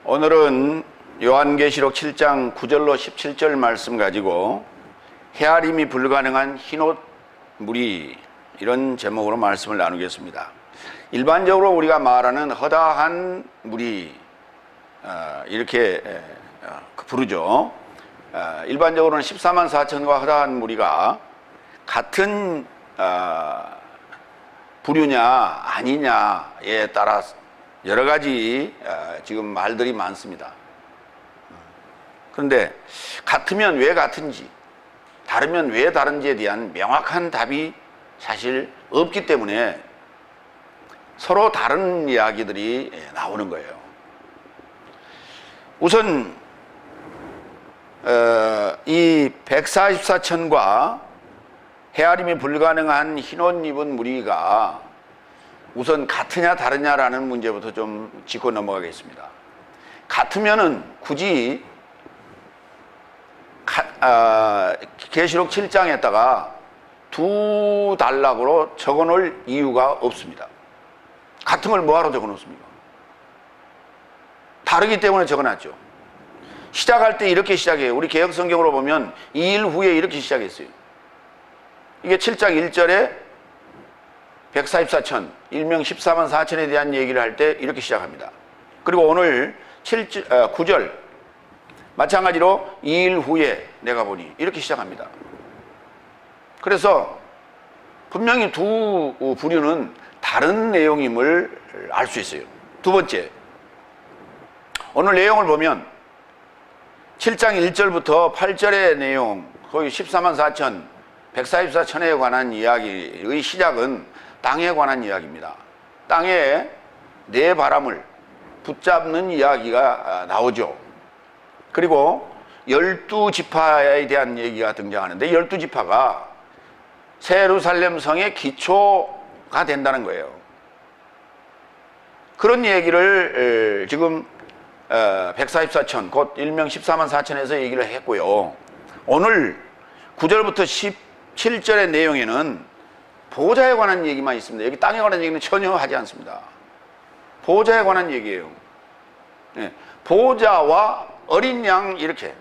오늘은 요한계시록 7장 9절로 17절 말씀 가지고 헤아림이 불가능한 흰옷 무리, 이런 제목으로 말씀을 나누겠습니다. 일반적으로 우리가 말하는 허다한 무리, 이렇게 부르죠. 일반적으로는 14만 4천과 허다한 무리가 같은 부류냐 아니냐에 따라 여러 가지 지금 말들이 많습니다. 그런데 같으면 왜 같은지, 다르면 왜 다른지에 대한 명확한 답이 사실 없기 때문에 서로 다른 이야기들이 나오는 거예요. 우선 이 144천과 헤아림이 불가능한 흰옷 입은 무리가 우선 같으냐 다르냐라는 문제부터 좀 짚고 넘어가겠습니다. 같으면은 굳이 계시록 7장에다가 두 단락으로 적어놓을 이유가 없습니다. 같은 걸 뭐하러 적어놓습니까? 다르기 때문에 적어놨죠. 시작할 때 이렇게 시작해요. 우리 개혁성경으로 보면 2일 후에 이렇게 시작했어요. 이게 7장 1절에 144천, 일명 14만 4천에 대한 얘기를 할 때 이렇게 시작합니다. 그리고 오늘 9절 마찬가지로 2일 후에 내가 보니 이렇게 시작합니다. 그래서 분명히 두 부류는 다른 내용임을 알 수 있어요. 두 번째, 오늘 내용을 보면 7장 1절부터 8절의 내용, 거기 14만 4천, 144천에 관한 이야기의 시작은 땅에 관한 이야기입니다. 땅에 내 바람을 붙잡는 이야기가 나오죠. 그리고 12지파에 대한 얘기가 등장하는데 12지파가 새 예루살렘 성의 기초가 된다는 거예요. 그런 얘기를 지금 144천, 곧 일명 14만 4천에서 얘기를 했고요. 오늘 9절부터 17절의 내용에는 보호자에 관한 얘기만 있습니다. 여기 땅에 관한 얘기는 전혀 하지 않습니다. 보호자에 관한 얘기예요. 네. 보호자와 어린 양, 이렇게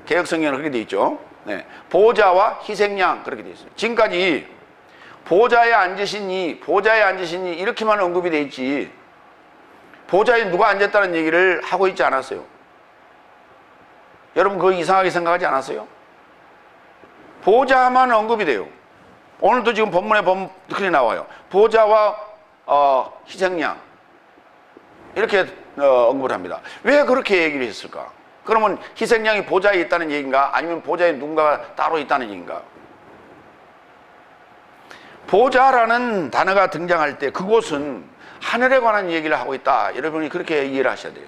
개혁성경은 그렇게 되어 있죠. 네. 보호자와 희생양, 그렇게 되어 있어요. 지금까지 보호자에 앉으신 이 이렇게만 언급이 되어 있지 보호자에 누가 앉았다는 얘기를 하고 있지 않았어요. 여러분 그거 이상하게 생각하지 않았어요? 보호자만 언급이 돼요. 오늘도 지금 본문에 보면 그렇게 나와요. 보호자와 희생양, 이렇게 언급을 합니다. 왜 그렇게 얘기를 했을까? 그러면 희생양이 보호자에 있다는 얘기인가? 아니면 보호자에 누군가가 따로 있다는 얘기인가? 보호자라는 단어가 등장할 때 그곳은 하늘에 관한 얘기를 하고 있다. 여러분이 그렇게 이해를 하셔야 돼요.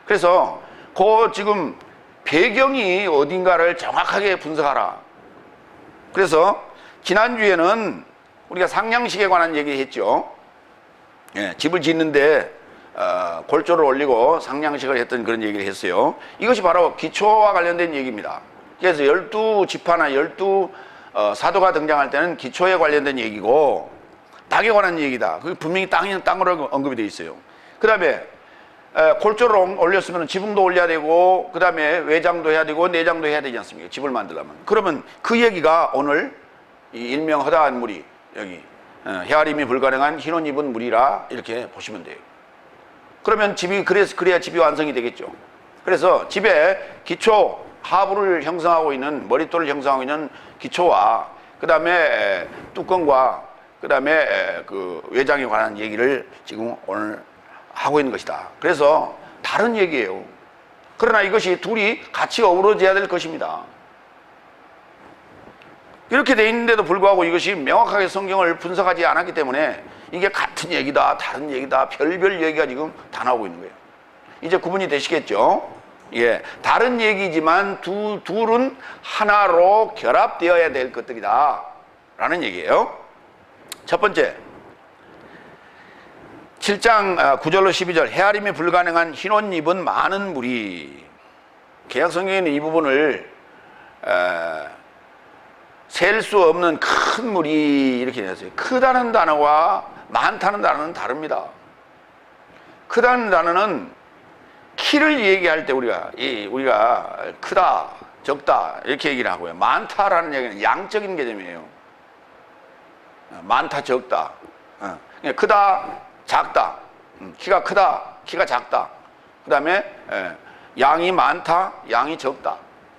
그래서 그 지금 배경이 어딘가를 정확하게 분석하라. 그래서 지난주에는 우리가 상냥식에 관한 얘기 했죠. 예, 집을 짓는데 골조를 올리고 상냥식을 했던 그런 얘기를 했어요. 이것이 바로 기초와 관련된 얘기입니다. 그래서 12지파나 12사도가 등장할 때는 기초에 관련된 얘기고 땅에 관한 얘기다. 그게 분명히 땅으로 언급이 되어 있어요. 그 다음에 골조를 올렸으면 지붕도 올려야 되고, 그 다음에 외장도 해야 되고 내장도 해야 되지 않습니까? 집을 만들려면. 그러면 그 얘기가 오늘 이 일명 허다한 무리, 여기 헤아림이 불가능한 흰옷 입은 무리라 이렇게 보시면 돼요. 그러면 그래야 집이 완성이 되겠죠. 그래서 집의 기초, 하부를 형성하고 있는, 머릿돌을 형성하고 있는 기초와 그 다음에 뚜껑과 그 다음에 그 외장에 관한 얘기를 지금 오늘 하고 있는 것이다. 그래서 다른 얘기예요. 그러나 이것이 둘이 같이 어우러져야 될 것입니다. 이렇게 돼 있는데도 불구하고 이것이 명확하게 성경을 분석하지 않았기 때문에 이게 같은 얘기다, 다른 얘기다, 별별 얘기가 지금 다 나오고 있는 거예요. 이제 구분이 되시겠죠? 예, 다른 얘기지만 둘은 하나로 결합되어야 될 것들이다 라는 얘기예요. 첫 번째, 7장 9절로 12절, 헤아림이 불가능한 흰옷 입은 많은 무리. 개혁성경에는 이 부분을 셀 수 없는 큰 무리 이렇게 되었어요. 크다는 단어와 많다는 단어는 다릅니다. 크다는 단어는 키를 얘기할 때 우리가 크다, 적다 이렇게 얘기를 하고요. 많다라는 얘기는 양적인 개념이에요. 많다, 적다. 그러니까 크다, 작다. 키가 크다, 키가 작다. 그 다음에 양이 많다, 양이 적다.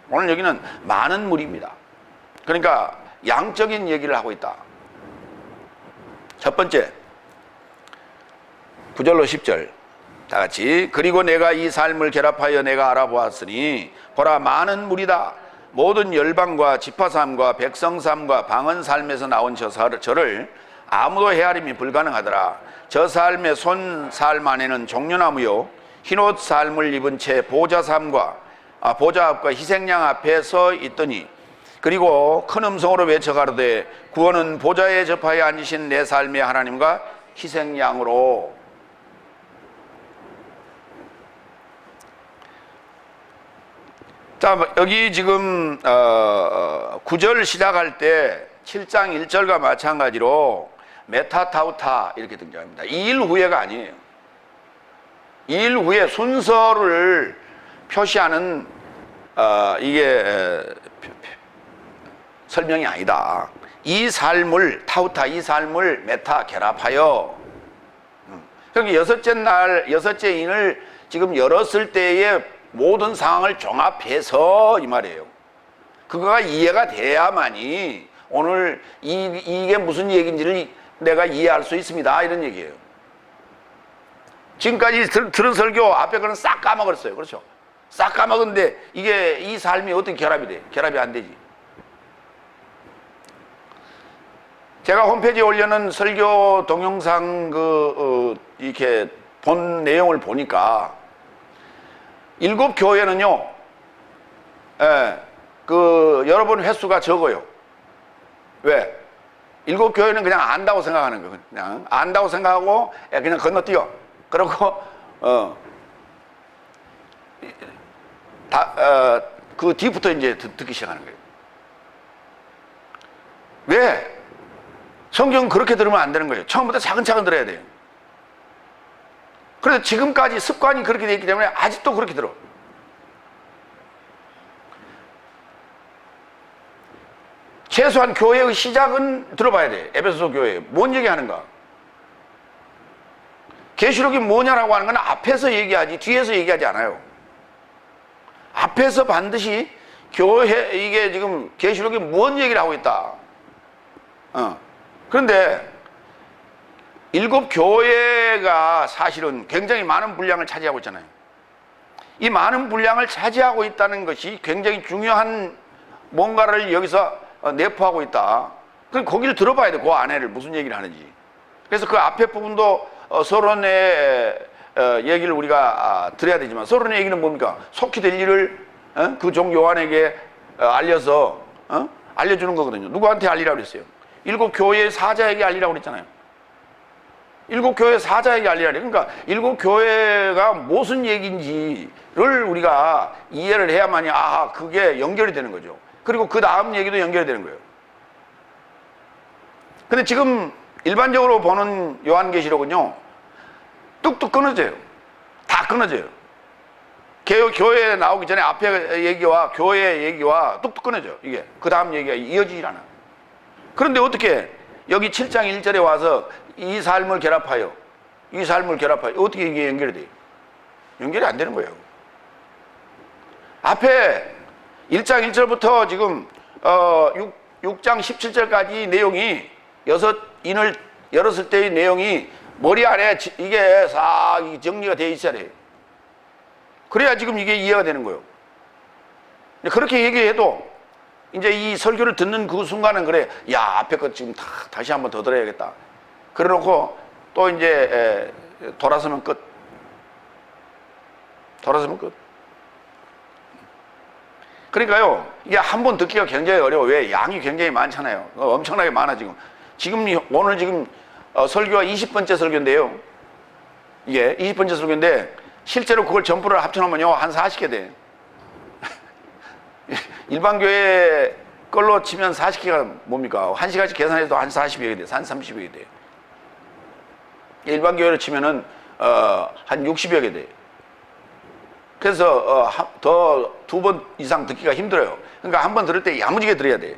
오늘 여기는 많은 물입니다. 그러니까 양적인 얘기를 하고 있다. 첫 번째 9절로 10절 다 같이. 그리고 내가 이 삶을 결합하여 내가 알아보았으니 보라, 많은 물이다. 모든 열방과 지파삶과 백성삶과 방언삶에서 나온 저를 아무도 헤아림이 불가능하더라. 저 삶의 손삶 안에는 종려나무요 흰옷 삶을 입은 채 보좌 앞과 희생양 앞에 서 있더니, 그리고 큰 음성으로 외쳐 가로되 구원은 보좌에 접하여 앉으신 내 삶의 하나님과 희생양으로. 자, 여기 지금 9절 시작할 때 7장 1절과 마찬가지로 메타타우타 이렇게 등장합니다. 2일 후에가 아니에요. 2일 후에 순서를 표시하는 이게 설명이 아니다. 이 삶을 타우타, 이 삶을 메타 결합하여. 그러니까 여섯째 인을 지금 열었을 때의 모든 상황을 종합해서 이 말이에요. 그거가 이해가 돼야만이 오늘 이게 무슨 얘기인지를 내가 이해할 수 있습니다, 이런 얘기예요. 지금까지 들은 설교 앞에 거는 싹 까먹었어요. 그렇죠? 싹 까먹었는데 이게 이 삶이 어떻게 결합이 돼? 결합이 안 되지. 제가 홈페이지에 올려놓은 설교 동영상 이렇게 본 내용을 보니까 7 교회는요, 여러분 횟수가 적어요. 왜? 7 교회는 그냥 안다고 생각하는 거예요. 그냥 안다고 생각하고 그냥 건너뛰어. 그러고 그 뒤부터 이제 듣기 시작하는 거예요. 왜? 성경은 그렇게 들으면 안 되는 거예요. 처음부터 차근차근 들어야 돼요. 그래서 지금까지 습관이 그렇게 되어 있기 때문에 아직도 그렇게 들어. 최소한 교회의 시작은 들어봐야 돼. 에베소 교회 뭔 얘기하는가? 계시록이 뭐냐라고 하는 건 앞에서 얘기하지 뒤에서 얘기하지 않아요. 앞에서 반드시 이게 지금 계시록이 뭔 얘기를 하고 있다. 그런데 7 교회가 사실은 굉장히 많은 분량을 차지하고 있잖아요. 이 많은 분량을 차지하고 있다는 것이 굉장히 중요한 뭔가를 여기서 내포하고 있다. 그럼 거기를 들어봐야 돼. 그 안에를 무슨 얘기를 하는지. 그래서 그 앞에 부분도 서론의 얘기를 우리가 들어야 되지만, 서론의 얘기는 뭡니까? 속히 될 일을 그 종 요한에게 알려서 알려주는 거거든요. 누구한테 알리라고 그랬어요? 7 교회의 사자에게 알리라고 그랬잖아요. 7 교회 사자에게 알리라. 그러니까 7 교회가 무슨 얘기인지를 우리가 이해를 해야만이 그게 연결이 되는 거죠. 그리고 그 다음 얘기도 연결이 되는 거예요. 근데 지금 일반적으로 보는 요한계시록은요, 뚝뚝 끊어져요. 다 끊어져요. 교회에 나오기 전에 앞에 얘기와 교회 얘기와 뚝뚝 끊어져요. 이게 그 다음 얘기가 이어지질 않아. 그런데 어떻게 여기 7장 1절에 와서 이 삶을 결합하여 어떻게 이게 연결이 돼요? 연결이 안 되는 거예요. 앞에 1장 1절부터 지금 6장 17절까지 내용이 6인을 열었을 때의 내용이 머리 안에 이게 싹 정리가 되어 있어야 돼요. 그래야 지금 이게 이해가 되는 거예요. 그렇게 얘기해도 이제 이 설교를 듣는 그 순간은 그래, 앞에 거 지금 다시 한번 더 들어야겠다. 그래 놓고 또 이제 돌아서면 끝. 그러니까요, 이게 한 번 듣기가 굉장히 어려워. 왜? 양이 굉장히 많잖아요. 엄청나게 많아 지금. 오늘 지금 설교가 20번째 설교인데요. 이게 20번째 설교인데 실제로 그걸 전부를 합쳐놓으면요 한 40개 돼. 일반 교회 걸로 치면 40개가 뭡니까? 1시간씩 계산해도 한 40여개 돼. 한 30여개 돼. 일반 교회로 치면은 한 60여 개 돼. 그래서 더 2번 이상 듣기가 힘들어요. 그러니까 한 번 들을 때 야무지게 들어야 돼.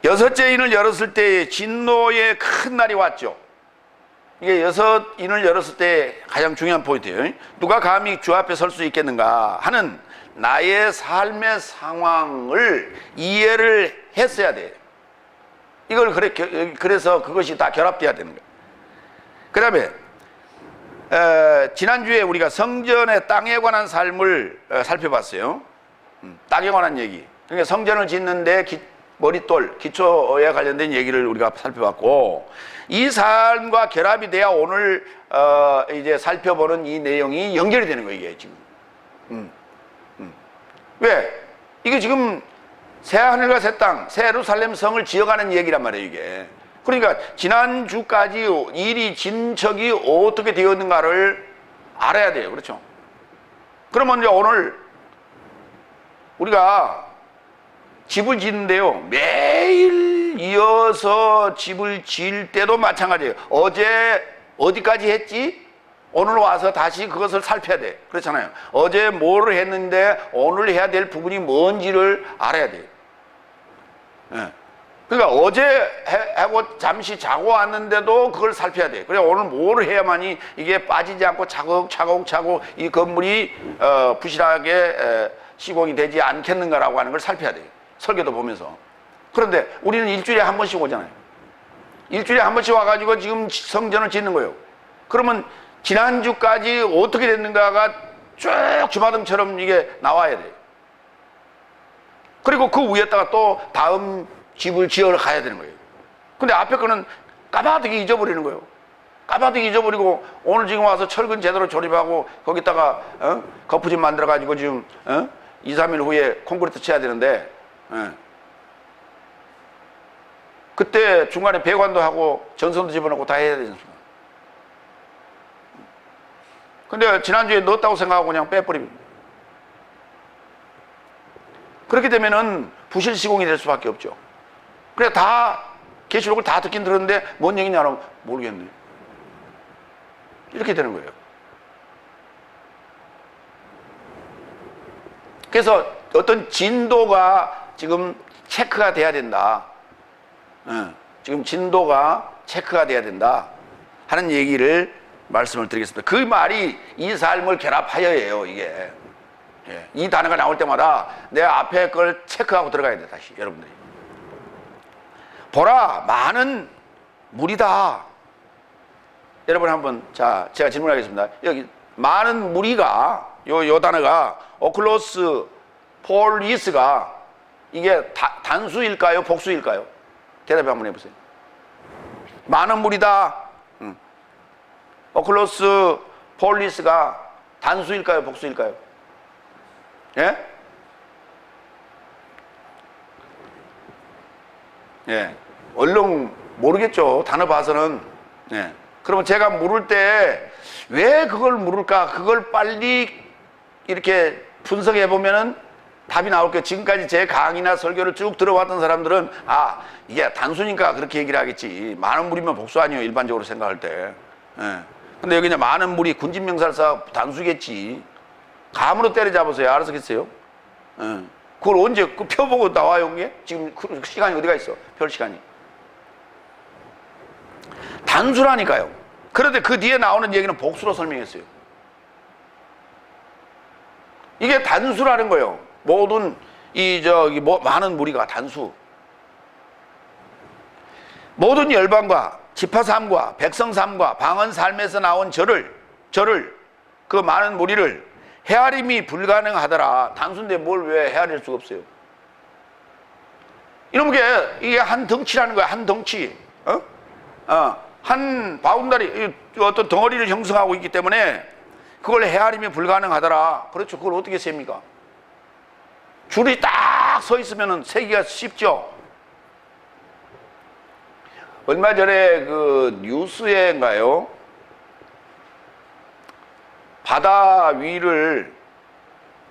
여섯째 인을 열었을 때 진노의 큰 날이 왔죠. 이게 여섯 인을 열었을 때 가장 중요한 포인트예요. 누가 감히 주 앞에 설 수 있겠는가 하는 나의 삶의 상황을 이해를 했어야 돼. 이걸 그래서 그것이 다 결합돼야 되는 거예요. 그 다음에 지난주에 우리가 성전의 땅에 관한 삶을 살펴봤어요. 땅에 관한 얘기. 그러니까 성전을 짓는데 머릿돌, 기초에 관련된 얘기를 우리가 살펴봤고, 이 삶과 결합이 돼야 오늘 이제 살펴보는 이 내용이 연결이 되는 거예요, 이게 지금. 왜? 이게 지금 새 하늘과 새 땅, 새 예루살렘 성을 지어가는 얘기란 말이에요, 이게. 그러니까 지난주까지 일이 진척이 어떻게 되었는가를 알아야 돼요. 그렇죠? 그러면 이제 오늘 우리가 집을 짓는데요, 매일 이어서 집을 지을 때도 마찬가지예요. 어제 어디까지 했지? 오늘 와서 다시 그것을 살펴야 돼. 그렇잖아요. 어제 뭘 했는데 오늘 해야 될 부분이 뭔지를 알아야 돼요. 예. 그러니까 어제 하고 잠시 자고 왔는데도 그걸 살펴야 돼. 그래 오늘 뭘 해야만이 이게 빠지지 않고 차곡차곡 이 건물이 부실하게 시공이 되지 않겠는가라고 하는 걸 살펴야 돼요. 설교도 보면서. 그런데 우리는 일주일에 한 번씩 오잖아요. 일주일에 한 번씩 와가지고 지금 성전을 짓는 거예요. 그러면 지난주까지 어떻게 됐는가가 쭉 주마등처럼 이게 나와야 돼요. 그리고 그 위에다가 또 다음 집을 지으러 가야 되는 거예요. 근데 앞에 거는 까마득히 잊어버리는 거예요. 까마득히 잊어버리고 오늘 지금 와서 철근 제대로 조립하고 거기다가 거푸집 만들어가지고 지금 2, 3일 후에 콘크리트 쳐야 되는데 그때 중간에 배관도 하고 전선도 집어넣고 다 해야 되지 않습니까? 근데 지난주에 넣었다고 생각하고 그냥 빼버립니다. 그렇게 되면은 부실 시공이 될 수밖에 없죠. 그래 다 계시록을 다 듣긴 들었는데 뭔 얘기냐면 모르겠네. 이렇게 되는 거예요. 그래서 어떤 진도가 지금 체크가 돼야 된다. 지금 진도가 체크가 돼야 된다 하는 얘기를 말씀을 드리겠습니다. 그 말이 이 삶을 결합하여예요, 이게. 이 단어가 나올 때마다 내 앞에 걸 체크하고 들어가야 돼, 다시, 여러분들이. 보라, 많은 무리다. 여러분 한번, 자, 제가 질문하겠습니다. 여기, 많은 무리가, 요 단어가, 오클로스, 폴리스가, 이게 단수일까요? 복수일까요? 대답 한번 해보세요. 많은 무리다. 오클로스, 폴리스가 단수일까요? 복수일까요? 예? 예. 얼른 모르겠죠. 단어 봐서는. 예. 그러면 제가 물을 때 왜 그걸 물을까? 그걸 빨리 이렇게 분석해 보면은 답이 나올 거예요. 지금까지 제 강의나 설교를 쭉 들어왔던 사람들은 아, 이게 단수니까 그렇게 얘기를 하겠지. 많은 무리면 복수 아니에요. 일반적으로 생각할 때. 예. 근데 여기 이제 많은 무리 군진명살사 단수겠지. 감으로 때려잡으세요. 알아서겠어요? 예. 그걸 언제 그 펴보고 나와요, 그게? 지금 그 시간이 어디가 있어? 별 시간이. 단수라니까요. 그런데 그 뒤에 나오는 얘기는 복수로 설명했어요. 이게 단수라는 거예요. 모든 많은 무리가 단수. 모든 열방과 지파 삶과 백성 삶과 방언 삶에서 나온 저를 그 많은 무리를 헤아림이 불가능하더라. 단수인데 뭘 왜 헤아릴 수가 없어요? 이놈의 이게 한 덩치라는 거야. 한 덩치. 한 바운다리, 어떤 덩어리를 형성하고 있기 때문에 그걸 헤아림이 불가능하더라. 그렇죠. 그걸 어떻게 셉니까? 줄이 딱 서 있으면 세기가 쉽죠. 얼마 전에 그 뉴스에인가요? 바다 위를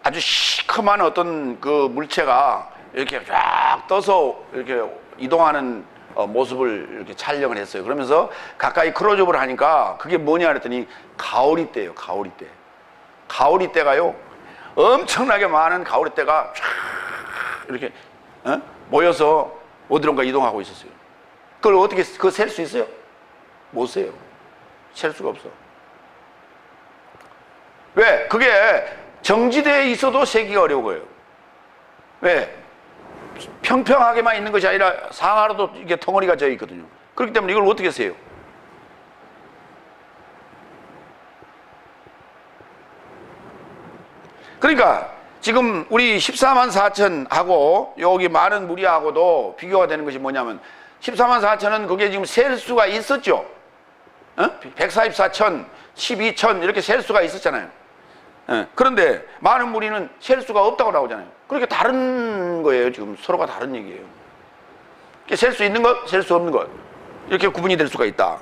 아주 시커먼 어떤 그 물체가 이렇게 쫙 떠서 이렇게 이동하는 모습을 이렇게 촬영을 했어요. 그러면서 가까이 클로즈업을 하니까 그게 뭐냐 그랬더니 가오리 떼예요. 가오리 떼. 가오리 떼가요, 엄청나게 많은 가오리 떼가 쫙 이렇게 모여서 어디론가 이동하고 있었어요. 그걸 어떻게 그거 셀 수 있어요? 못 세요. 셀 수가 없어. 왜? 그게 정지대에 있어도 세기가 어려운 거예요. 왜? 평평하게만 있는 것이 아니라 상하로도 이게 덩어리가 져 있거든요. 그렇기 때문에 이걸 어떻게 세요? 그러니까 지금 우리 14만 4천하고 여기 많은 무리하고도 비교가 되는 것이 뭐냐면 14만 4천은 그게 지금 셀 수가 있었죠. 144천, 12천 이렇게 셀 수가 있었잖아요. 그런데 많은 무리는 셀 수가 없다고 나오잖아요. 그러니까 다른 거예요. 지금 서로가 다른 얘기예요. 셀 수 있는 것, 셀 수 없는 것 이렇게 구분이 될 수가 있다.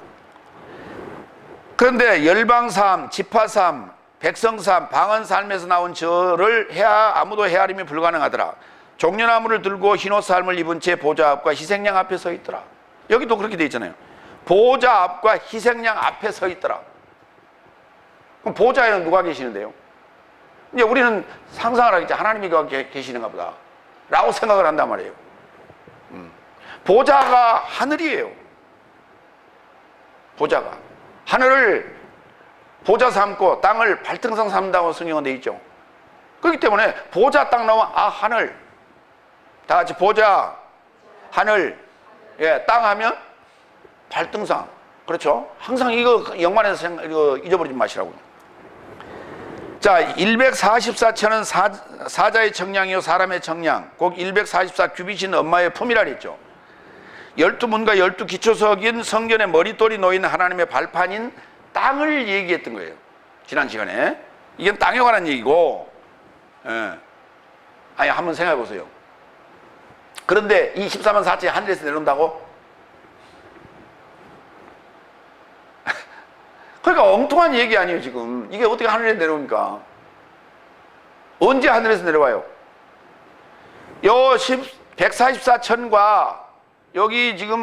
그런데 열방삼, 지파삼, 백성삼, 방언삶에서 나온 저를 아무도 헤아림이 불가능하더라. 종려나무를 들고 흰옷 삶을 입은 채 보좌 앞과 희생양 앞에 서 있더라. 여기도 그렇게 돼 있잖아요. 보좌 앞과 희생양 앞에 서 있더라. 그럼 보좌에는 누가 계시는데요? 이제 우리는 상상을 하겠지. 하나님이 계시는가 보다 라고 생각을 한단 말이에요. 보좌가 하늘이에요. 보좌가 하늘을 보좌 삼고 땅을 발등상 삼는다고 성경은 되어 있죠. 그렇기 때문에 보좌 딱 나오면 하늘, 다 같이 보좌, 하늘, 땅 하면 발등상. 그렇죠? 항상 이거 연관해서 이거 잊어버리지 마시라고요. 자, 144천은 사자의 청량이요 사람의 청량, 곧 144 규빗인 엄마의 품이라 했죠. 12문과 12기초석인 성전의 머릿돌이 놓인 하나님의 발판인 땅을 얘기했던 거예요. 지난 시간에. 이건 땅에 관한 얘기고, 아니, 한번 생각해 보세요. 그런데 이 14만 4천이 하늘에서 내려온다고? 그러니까 엉뚱한 얘기 아니에요, 지금. 이게 어떻게 하늘에 내려옵니까? 언제 하늘에서 내려와요? 요 144천과 여기 지금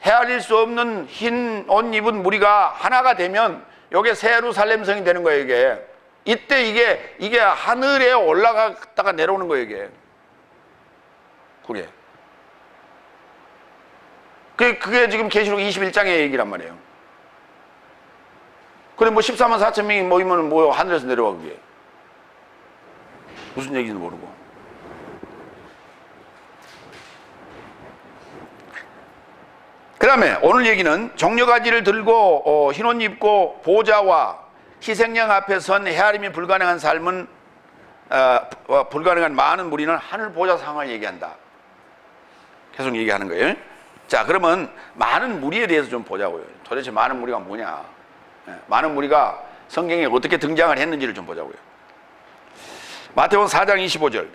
헤아릴 수 없는 흰 옷 입은 무리가 하나가 되면 이게 새 예루살렘 성이 되는 거예요, 이게. 이때 이게 하늘에 올라갔다가 내려오는 거예요, 이게. 그게 지금 계시록 21장의 얘기란 말이에요. 그래, 14만 4천 명이 모이면 하늘에서 내려와, 그게. 무슨 얘기인지 모르고. 그 다음에 오늘 얘기는 종려가지를 들고 흰옷 입고 보좌와 희생양 앞에 선 헤아림이 불가능한 삶은 불가능한 많은 무리는 하늘 보좌 상황을 얘기한다. 계속 얘기하는 거예요. 자, 그러면 많은 무리에 대해서 좀 보자고요. 도대체 많은 무리가 뭐냐. 많은 무리가 성경에 어떻게 등장을 했는지를 좀 보자고요. 마태복음 4장 25절.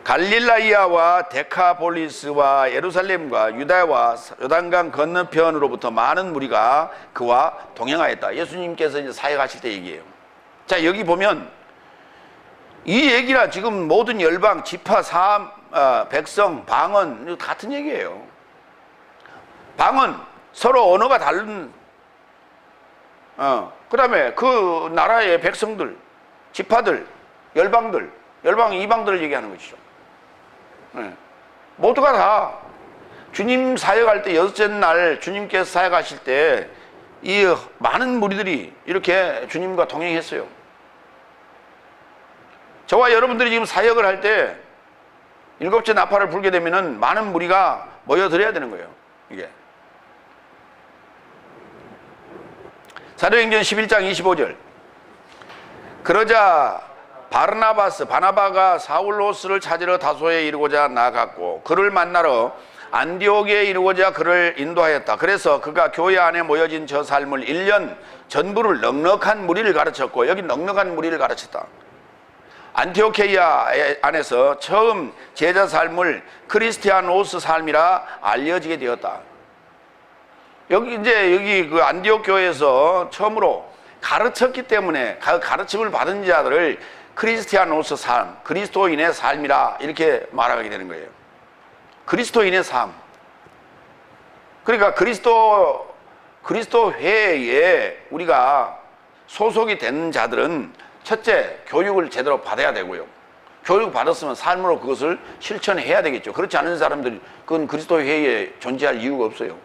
갈릴라이아와 데카폴리스와 예루살렘과 유다와 요단강 건너편으로부터 많은 무리가 그와 동행하였다. 예수님께서 이제 사역하실 때 얘기예요. 자, 여기 보면 이 얘기라 지금 모든 열방, 지파, 사암, 백성, 방언 같은 얘기예요. 방언 서로 언어가 다른. 그 다음에 그 나라의 백성들, 지파들, 열방들, 열방 이방들을 얘기하는 것이죠. 모두가 다 주님 사역할 때 여섯째 날 주님께서 사역하실 때 이 많은 무리들이 이렇게 주님과 동행했어요. 저와 여러분들이 지금 사역을 할 때 일곱째 나팔을 불게 되면은 많은 무리가 모여들어야 되는 거예요. 이게 사도행전 11장 25절. 그러자 바나바가 사울로스를 찾으러 다소에 이르고자 나아갔고 그를 만나러 안디옥에 이르고자 그를 인도하였다. 그래서 그가 교회 안에 모여진 저 삶을 1년 전부를 넉넉한 무리를 가르쳤고, 여기 넉넉한 무리를 가르쳤다. 안티오케이아 안에서 처음 제자 삶을 크리스티아노스 삶이라 알려지게 되었다. 여기 그 안디옥 교회에서 처음으로 가르쳤기 때문에 가르침을 받은 자들을 크리스티아노스 삶, 그리스도인의 삶이라 이렇게 말하게 되는 거예요. 그리스도인의 삶. 그러니까 그리스도 회에 우리가 소속이 된 자들은 첫째, 교육을 제대로 받아야 되고요. 교육 받았으면 삶으로 그것을 실천해야 되겠죠. 그렇지 않은 사람들이 그건 그리스도 회에 존재할 이유가 없어요.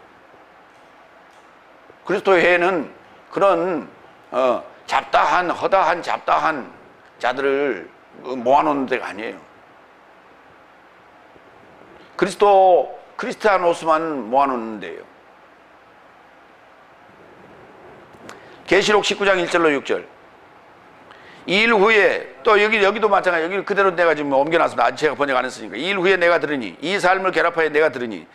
그리스도 회는 그런 허다한 잡다한 자들을 모아놓는 데가 아니에요. 크리스티아노스만 모아놓는 데예요. 계시록 19장 1절로 6절. 2일 후에 또 여기도 마찬가지. 여기 그대로 내가 지금 옮겨놨습니다. 아직 제가 번역 안 했으니까. 2일 후에 내가 들으니, 이 삶을 결합하여 내가 들으니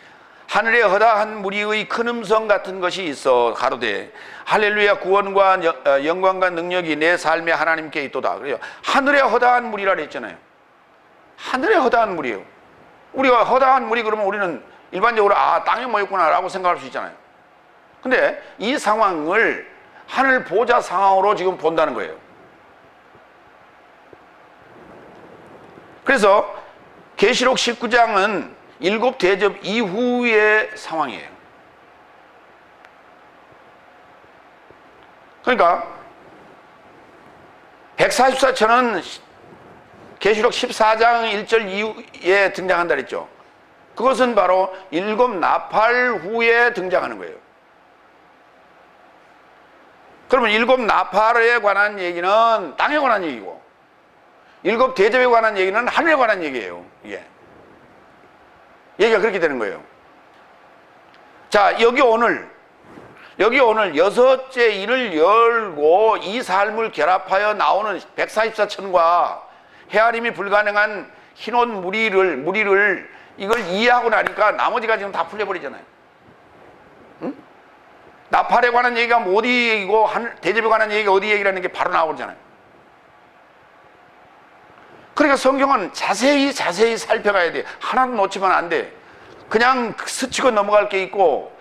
하늘에 허다한 무리의 큰 음성 같은 것이 있어 가로되 할렐루야, 구원과 영광과 능력이 내 삶의 하나님께 있도다. 그래요. 하늘에 허다한 무리라 그랬잖아요. 하늘에 허다한 무리예요. 우리가 허다한 무리 그러면 우리는 일반적으로 땅에 모였구나 라고 생각할 수 있잖아요. 근데 이 상황을 하늘 보좌 상황으로 지금 본다는 거예요. 그래서 계시록 19장은 일곱 대접 이후의 상황이에요. 그러니까 144천은 계시록 14장 1절 이후에 등장한다 그랬죠. 그것은 바로 일곱 나팔 후에 등장하는 거예요. 그러면 일곱 나팔에 관한 얘기는 땅에 관한 얘기고, 일곱 대접에 관한 얘기는 하늘에 관한 얘기예요. 이게 얘기가 그렇게 되는 거예요. 자, 여기 오늘 여섯째 일을 열고 이 삶을 결합하여 나오는 144천과 헤아림이 불가능한 흰옷 무리를 이걸 이해하고 나니까 나머지가 지금 다 풀려버리잖아요. 응? 나팔에 관한 얘기가 뭐 어디 얘기고 대접에 관한 얘기가 어디 얘기라는 게 바로 나오잖아요. 그러니까 성경은 자세히 살펴가야 돼. 하나도 놓치면 안 돼. 그냥 스치고 넘어갈 게 있고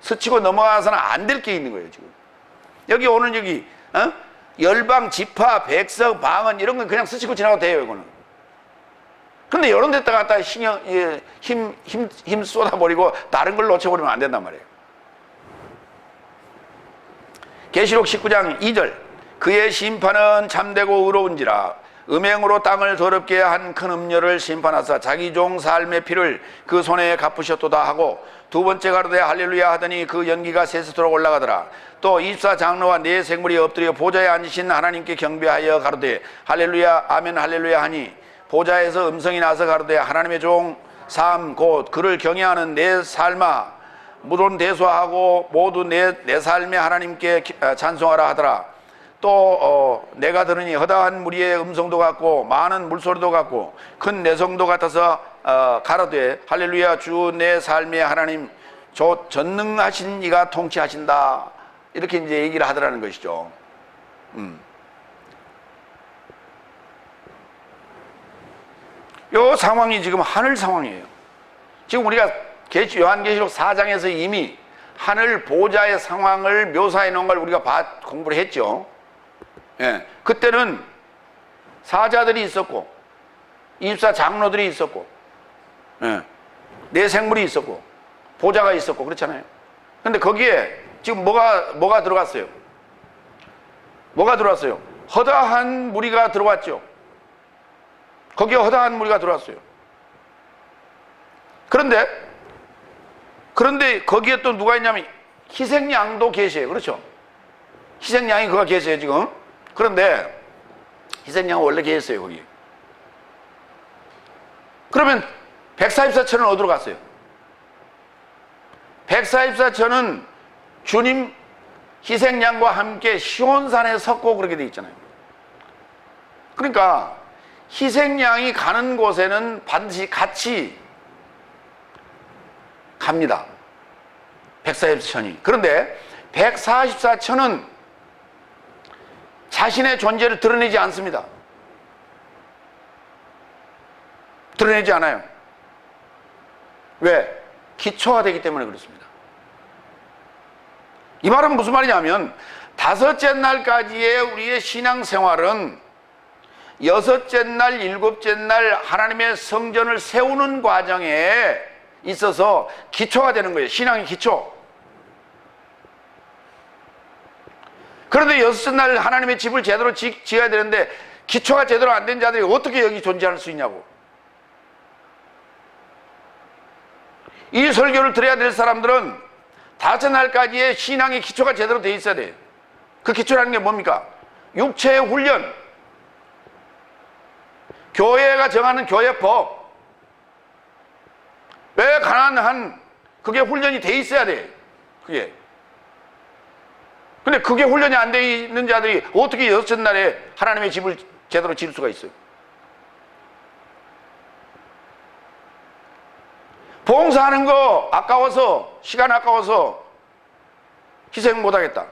스치고 넘어가서는 안 될 게 있는 거예요. 지금 여기 오늘 열방, 지파, 백성, 방언 이런 건 그냥 스치고 지나가도 돼요. 이거는. 근데 이런 데다 갖다 힘 쏟아버리고 다른 걸 놓쳐버리면 안 된단 말이에요. 계시록 19장 2절. 그의 심판은 참되고 의로운지라 음행으로 땅을 더럽게 한 큰 음녀를 심판하사 자기 종 삶의 피를 그 손에 갚으셨도다 하고, 두 번째 가로되 할렐루야 하더니 그 연기가 세세토록 올라가더라. 또 24장로와 네 생물이 엎드려 보좌에 앉으신 하나님께 경배하여 가로되 할렐루야 아멘 할렐루야 하니, 보좌에서 음성이 나서 가로되 하나님의 종 삶 곧 그를 경외하는 내 삶아 무론 대소하고 모두 내 삶의 하나님께 찬송하라 하더라. 또 내가 들으니 허다한 무리의 음성도 같고 많은 물소리도 같고 큰 내성도 같아서 가로되 할렐루야 주 내 삶의 하나님 전능하신 이가 통치하신다. 이렇게 이제 얘기를 하더라는 것이죠. 요 상황이 지금 하늘 상황이에요. 지금 우리가 요한계시록 4장에서 이미 하늘 보좌의 상황을 묘사해 놓은 걸 우리가 공부를 했죠. 예, 그때는 사자들이 있었고 24장로들이 있었고 네 생물이 있었고 보좌가 있었고 그렇잖아요. 근데 거기에 지금 뭐가 들어갔어요? 뭐가 들어왔어요? 허다한 무리가 들어왔죠. 거기에 허다한 무리가 들어왔어요. 그런데 거기에 또 누가 있냐면 희생양도 계세요. 그렇죠? 희생양이 그가 계세요 지금. 그런데 희생양은 원래 계셨어요 거기. 그러면 144천은 어디로 갔어요? 144천은 주님 희생양과 함께 시온산에 섰고 그렇게 돼 있잖아요. 그러니까 희생양이 가는 곳에는 반드시 같이 갑니다. 144천이. 그런데 144천은 자신의 존재를 드러내지 않습니다. 드러내지 않아요. 왜? 기초화되기 때문에 그렇습니다. 이 말은 무슨 말이냐면 다섯째 날까지의 우리의 신앙생활은 여섯째 날, 일곱째 날 하나님의 성전을 세우는 과정에 있어서 기초가 되는 거예요. 신앙의 기초. 그런데 여섯째 날 하나님의 집을 제대로 지어야 되는데 기초가 제대로 안 된 자들이 어떻게 여기 존재할 수 있냐고. 이 설교를 들어야 될 사람들은 다섯째 날까지의 신앙의 기초가 제대로 돼 있어야 돼요. 그 기초라는 게 뭡니까? 육체의 훈련, 교회가 정하는 교회법, 왜 가난한 그게 훈련이 돼 있어야 돼. 그게. 근데 그게 훈련이 안 돼 있는 자들이 어떻게 여섯째 날에 하나님의 집을 제대로 지을 수가 있어요? 봉사하는 거 아까워서, 시간 아까워서 희생 못 하겠다.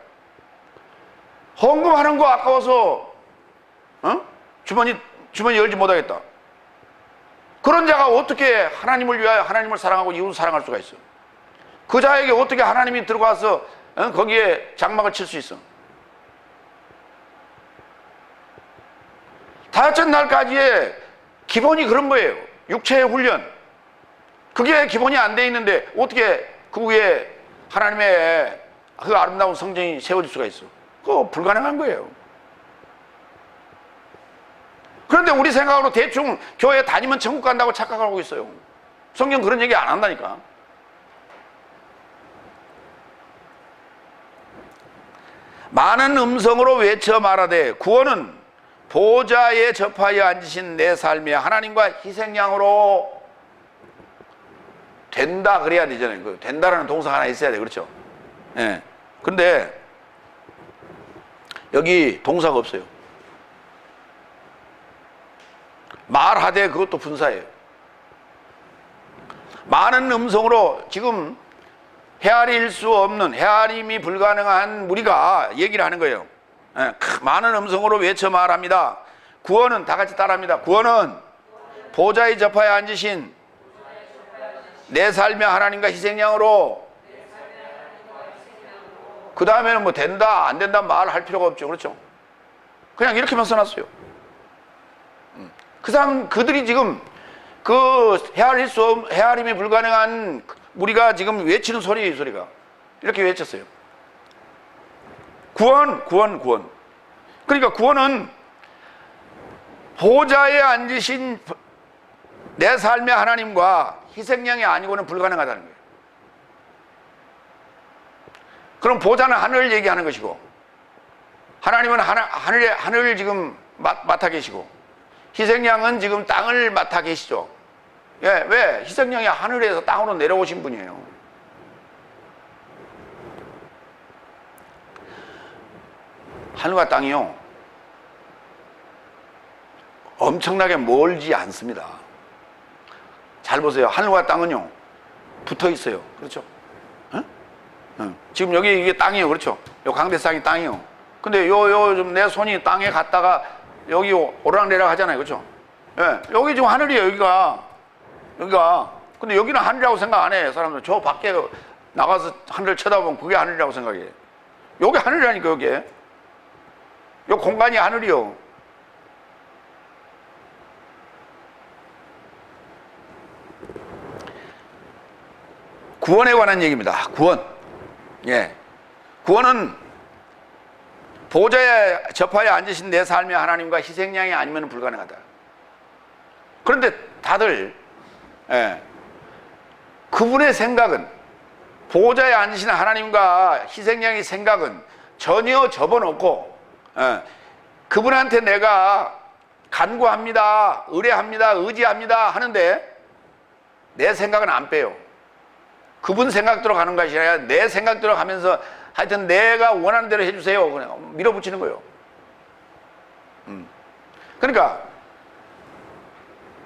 헌금하는 거 아까워서 주머니 열지 못 하겠다. 그런 자가 어떻게 하나님을 위하여 하나님을 사랑하고 이웃을 사랑할 수가 있어? 그 자에게 어떻게 하나님이 들어가서 거기에 장막을 칠 수 있어? 다섯째 날까지의 기본이 그런 거예요. 육체의 훈련. 그게 기본이 안 돼 있는데 어떻게 그 위에 하나님의 그 아름다운 성전이 세워질 수가 있어? 그거 불가능한 거예요. 그런데 우리 생각으로 대충 교회 다니면 천국 간다고 착각하고 있어요. 성경 그런 얘기 안 한다니까. 많은 음성으로 외쳐 말하되 구원은 보좌에 접하여 앉으신 내 삶의 하나님과 희생양으로 된다 그래야 되잖아요. 그 된다라는 동사가 하나 있어야 돼. 그렇죠? 예. 근데 여기 동사가 없어요. 말하되 그것도 분사예요. 많은 음성으로 지금 헤아릴 수 없는, 헤아림이 불가능한 우리가 얘기를 하는 거예요. 예. 많은 음성으로 외쳐 말합니다. 구원은, 다 같이 따라합니다. 구원은 보좌에 접하여 앉으신 내 삶의 하나님과 희생양으로. 그 다음에는 뭐 된다 안 된다 말할 필요가 없죠. 그렇죠? 그냥 이렇게만 써놨어요. 그 사람, 그들이 지금 그 헤아림이 불가능한 우리가 지금 외치는 소리예요. 소리가 이렇게 외쳤어요. 구원. 그러니까 구원은 보좌에 앉으신 내 삶의 하나님과 희생양이 아니고는 불가능하다는 거예요. 그럼 보좌는 하늘을 얘기하는 것이고, 하나님은 하늘을 지금 맡아 계시고, 희생양은 지금 땅을 맡아 계시죠. 예, 왜? 희생양이 하늘에서 땅으로 내려오신 분이에요. 하늘과 땅이요, 엄청나게 멀지 않습니다. 잘 보세요. 하늘과 땅은요, 붙어 있어요. 그렇죠? 지금 여기 이게 땅이에요. 그렇죠? 요 강대상이 땅이에요. 근데 좀 내 손이 땅에 갔다가 여기 오르락내리락 하잖아요. 그렇죠? 예, 여기 지금 하늘이에요. 여기가. 근데 여기는 하늘이라고 생각 안 해. 사람들 저 밖에 나가서 하늘을 쳐다보면 그게 하늘이라고 생각해. 여기 하늘이라니까. 여기 요 공간이 하늘이요. 구원에 관한 얘기입니다. 구원. 예. 구원은 보좌에 접하여 앉으신 내 삶의 하나님과 희생양이 아니면 불가능하다. 그런데 다들, 예, 그분의 생각은, 보좌에 앉으신 하나님과 희생양의 생각은 전혀 접어놓고, 예, 그분한테 내가 간구합니다, 의뢰합니다, 의지합니다 하는데 내 생각은 안 빼요. 그분 생각대로 가는 것이 아니라 내 생각대로 가면서 하여튼 내가 원하는 대로 해주세요. 그냥 밀어붙이는 거예요. 그러니까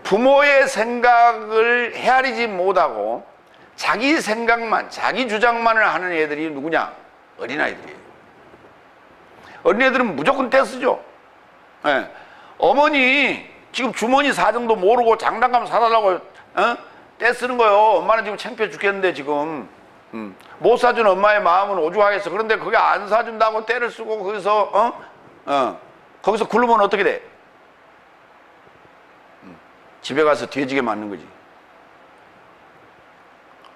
부모의 생각을 헤아리지 못하고 자기 생각만, 자기 주장만을 하는 애들이 누구냐? 어린아이들이에요. 어린애들은 무조건 떼쓰죠. 예. 어머니 지금 주머니 사정도 모르고 장난감 사달라고 떼쓰는 거예요. 엄마는 지금 창피해 죽겠는데 지금 못 사준 엄마의 마음은 오죽하겠어. 그런데 그게 안 사준다고 떼를 쓰고 거기서 거기서 굴르면 어떻게 돼? 집에 가서 뒤지게 맞는 거지.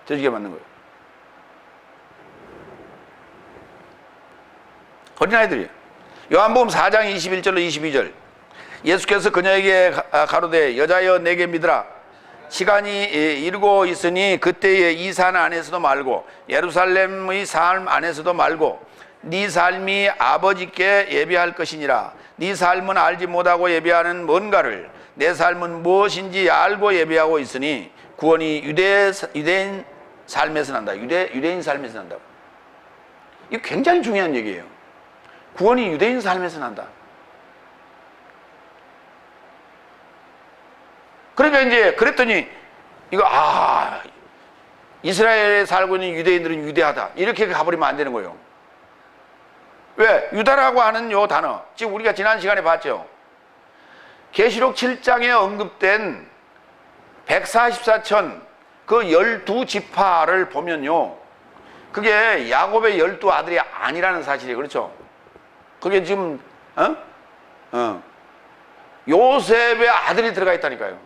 돼지게 만든 거예요. 어린아이들이에요. 요한복음 4장 21절로 22절. 예수께서 그녀에게 가로되 여자여 내게 믿으라. 시간이 이르고 있으니 그때에 이 산 안에서도 말고 예루살렘의 삶 안에서도 말고 네 삶이 아버지께 예배할 것이니라. 네 삶은 알지 못하고 예배하는 뭔가를 내 삶은 무엇인지 알고 예배하고 있으니 구원이 유대인 삶에서 난다. 유대인 삶에서 난다. 이거 굉장히 중요한 얘기예요. 구원이 유대인 삶에서 난다. 그러니까 이제 그랬더니 이거 이스라엘에 살고 있는 유대인들은 유대하다 이렇게 가버리면 안 되는 거예요. 왜? 유다라고 하는 요 단어, 지금 우리가 지난 시간에 봤죠. 계시록 7장에 언급된 144천 그 12지파를 보면요, 그게 야곱의 12아들이 아니라는 사실이에요. 그렇죠? 그게 지금 요셉의 아들이 들어가 있다니까요.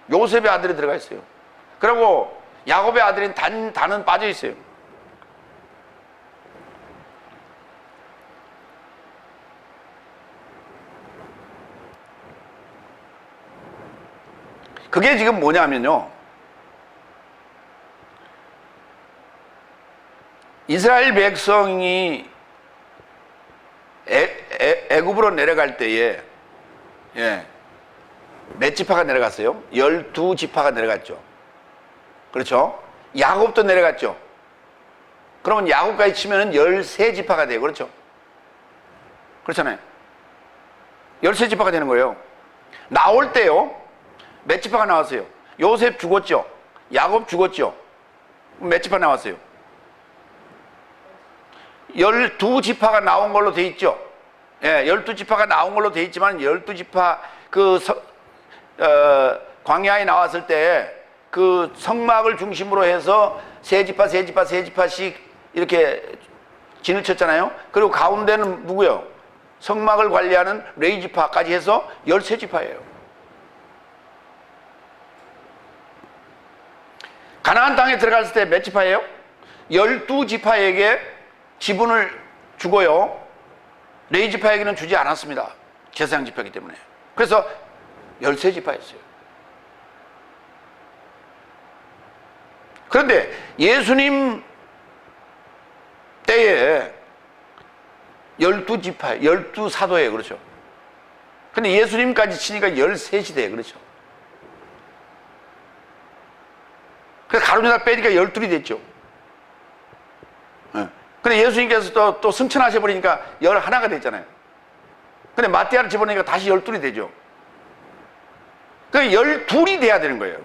요셉의 아들이 들어가 있어요. 그리고 야곱의 아들인 단은 빠져 있어요. 그게 지금 뭐냐면요, 이스라엘 백성이 애굽으로 내려갈 때에 몇 지파가 내려갔어요? 12지파가 내려갔죠. 그렇죠? 야곱도 내려갔죠. 그러면 야곱까지 치면 13지파가 돼요. 그렇죠? 그렇잖아요. 13지파가 되는 거예요. 나올 때요, 몇 지파가 나왔어요? 요셉 죽었죠? 야곱 죽었죠? 몇 지파 나왔어요? 12지파가 나온 걸로 돼 있죠? 12지파가 나온 걸로 돼 있지만 12지파 광야에 나왔을 때 그 성막을 중심으로 해서 세 지파씩 이렇게 진을 쳤잖아요. 그리고 가운데는 누구요? 성막을 관리하는 레위지파까지 해서 13지파예요. 가나안 땅에 들어갔을 때 몇 지파예요? 12지파에게 지분을 주고요, 레위지파에게는 주지 않았습니다. 제사장 지파이기 때문에. 그래서 13지파였어요. 그런데 예수님 때에 12지파, 12사도예요. 그렇죠? 근데 예수님까지 치니까 13시대예요. 그렇죠? 그래서 가룟유다 빼니까 12이 됐죠. 근데 예수님께서 또 승천하셔버리니까 11가 됐잖아요. 근데 마띠아를 집어넣으니까 다시 12이 되죠. 그러니까 12이 돼야 되는 거예요.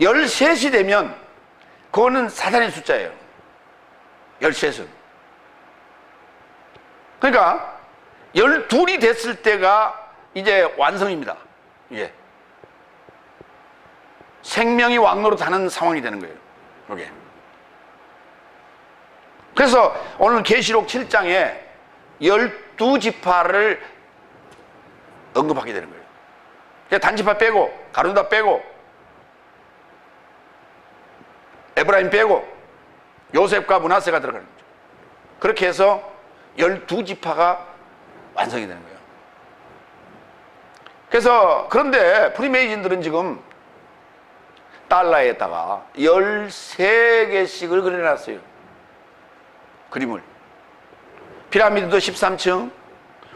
13이 되면 그거는 사단의 숫자예요. 13은. 그러니까 12이 됐을 때가 이제 완성입니다. 예. 생명이 왕노릇하는 상황이 되는 거예요. 이게. 그래서 오늘 계시록 7장에 12지파를 언급하게 되는 거예요. 단지파 빼고, 가룟유다 빼고, 에브라임 빼고, 요셉과 므낫세가 들어가는 거죠. 그렇게 해서 12지파가 완성이 되는 거예요. 그래서 그런데 프리메이진들은 지금 달러에다가 13개씩을 그려놨어요. 그림을. 피라미드도 13층,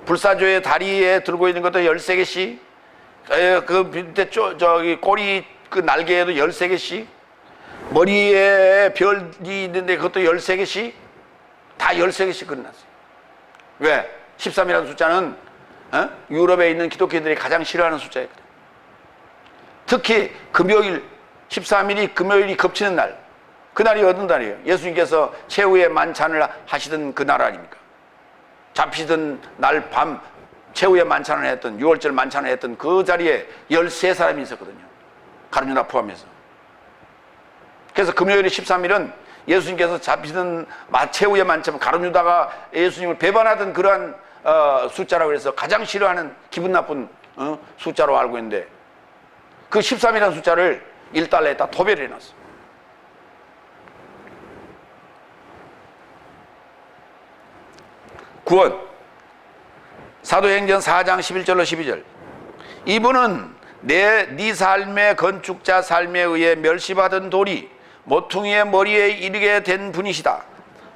불사조의 다리에 들고 있는 것도 13개씩, 그 밑에 저기 꼬리 그 날개에도 13개씩, 머리에 별이 있는데 그것도 13개씩, 다 13개씩 그려놨어요. 왜? 13이라는 숫자는 유럽에 있는 기독교인들이 가장 싫어하는 숫자였거든요. 특히 금요일, 13일이 금요일이 겹치는 날, 그날이 어떤 날이에요? 예수님께서 최후의 만찬을 하시던 그 날 아닙니까? 잡히던 날 밤 최후의 만찬을 했던, 6월절 만찬을 했던 그 자리에 13사람이 있었거든요. 가룟유다 포함해서. 그래서 금요일이 13일은 예수님께서 잡히던 최후의 만찬, 가룟유다가 예수님을 배반하던 그러한 숫자라고 해서 가장 싫어하는 기분 나쁜 숫자로 알고 있는데, 그 13이라는 숫자를 1달러에다 도배를 해놨어. 구원. 사도행전 4장 11절로 12절. 이분은 네 삶의 건축자 삶에 의해 멸시받은 돌이 모퉁이의 머리에 이르게 된 분이시다.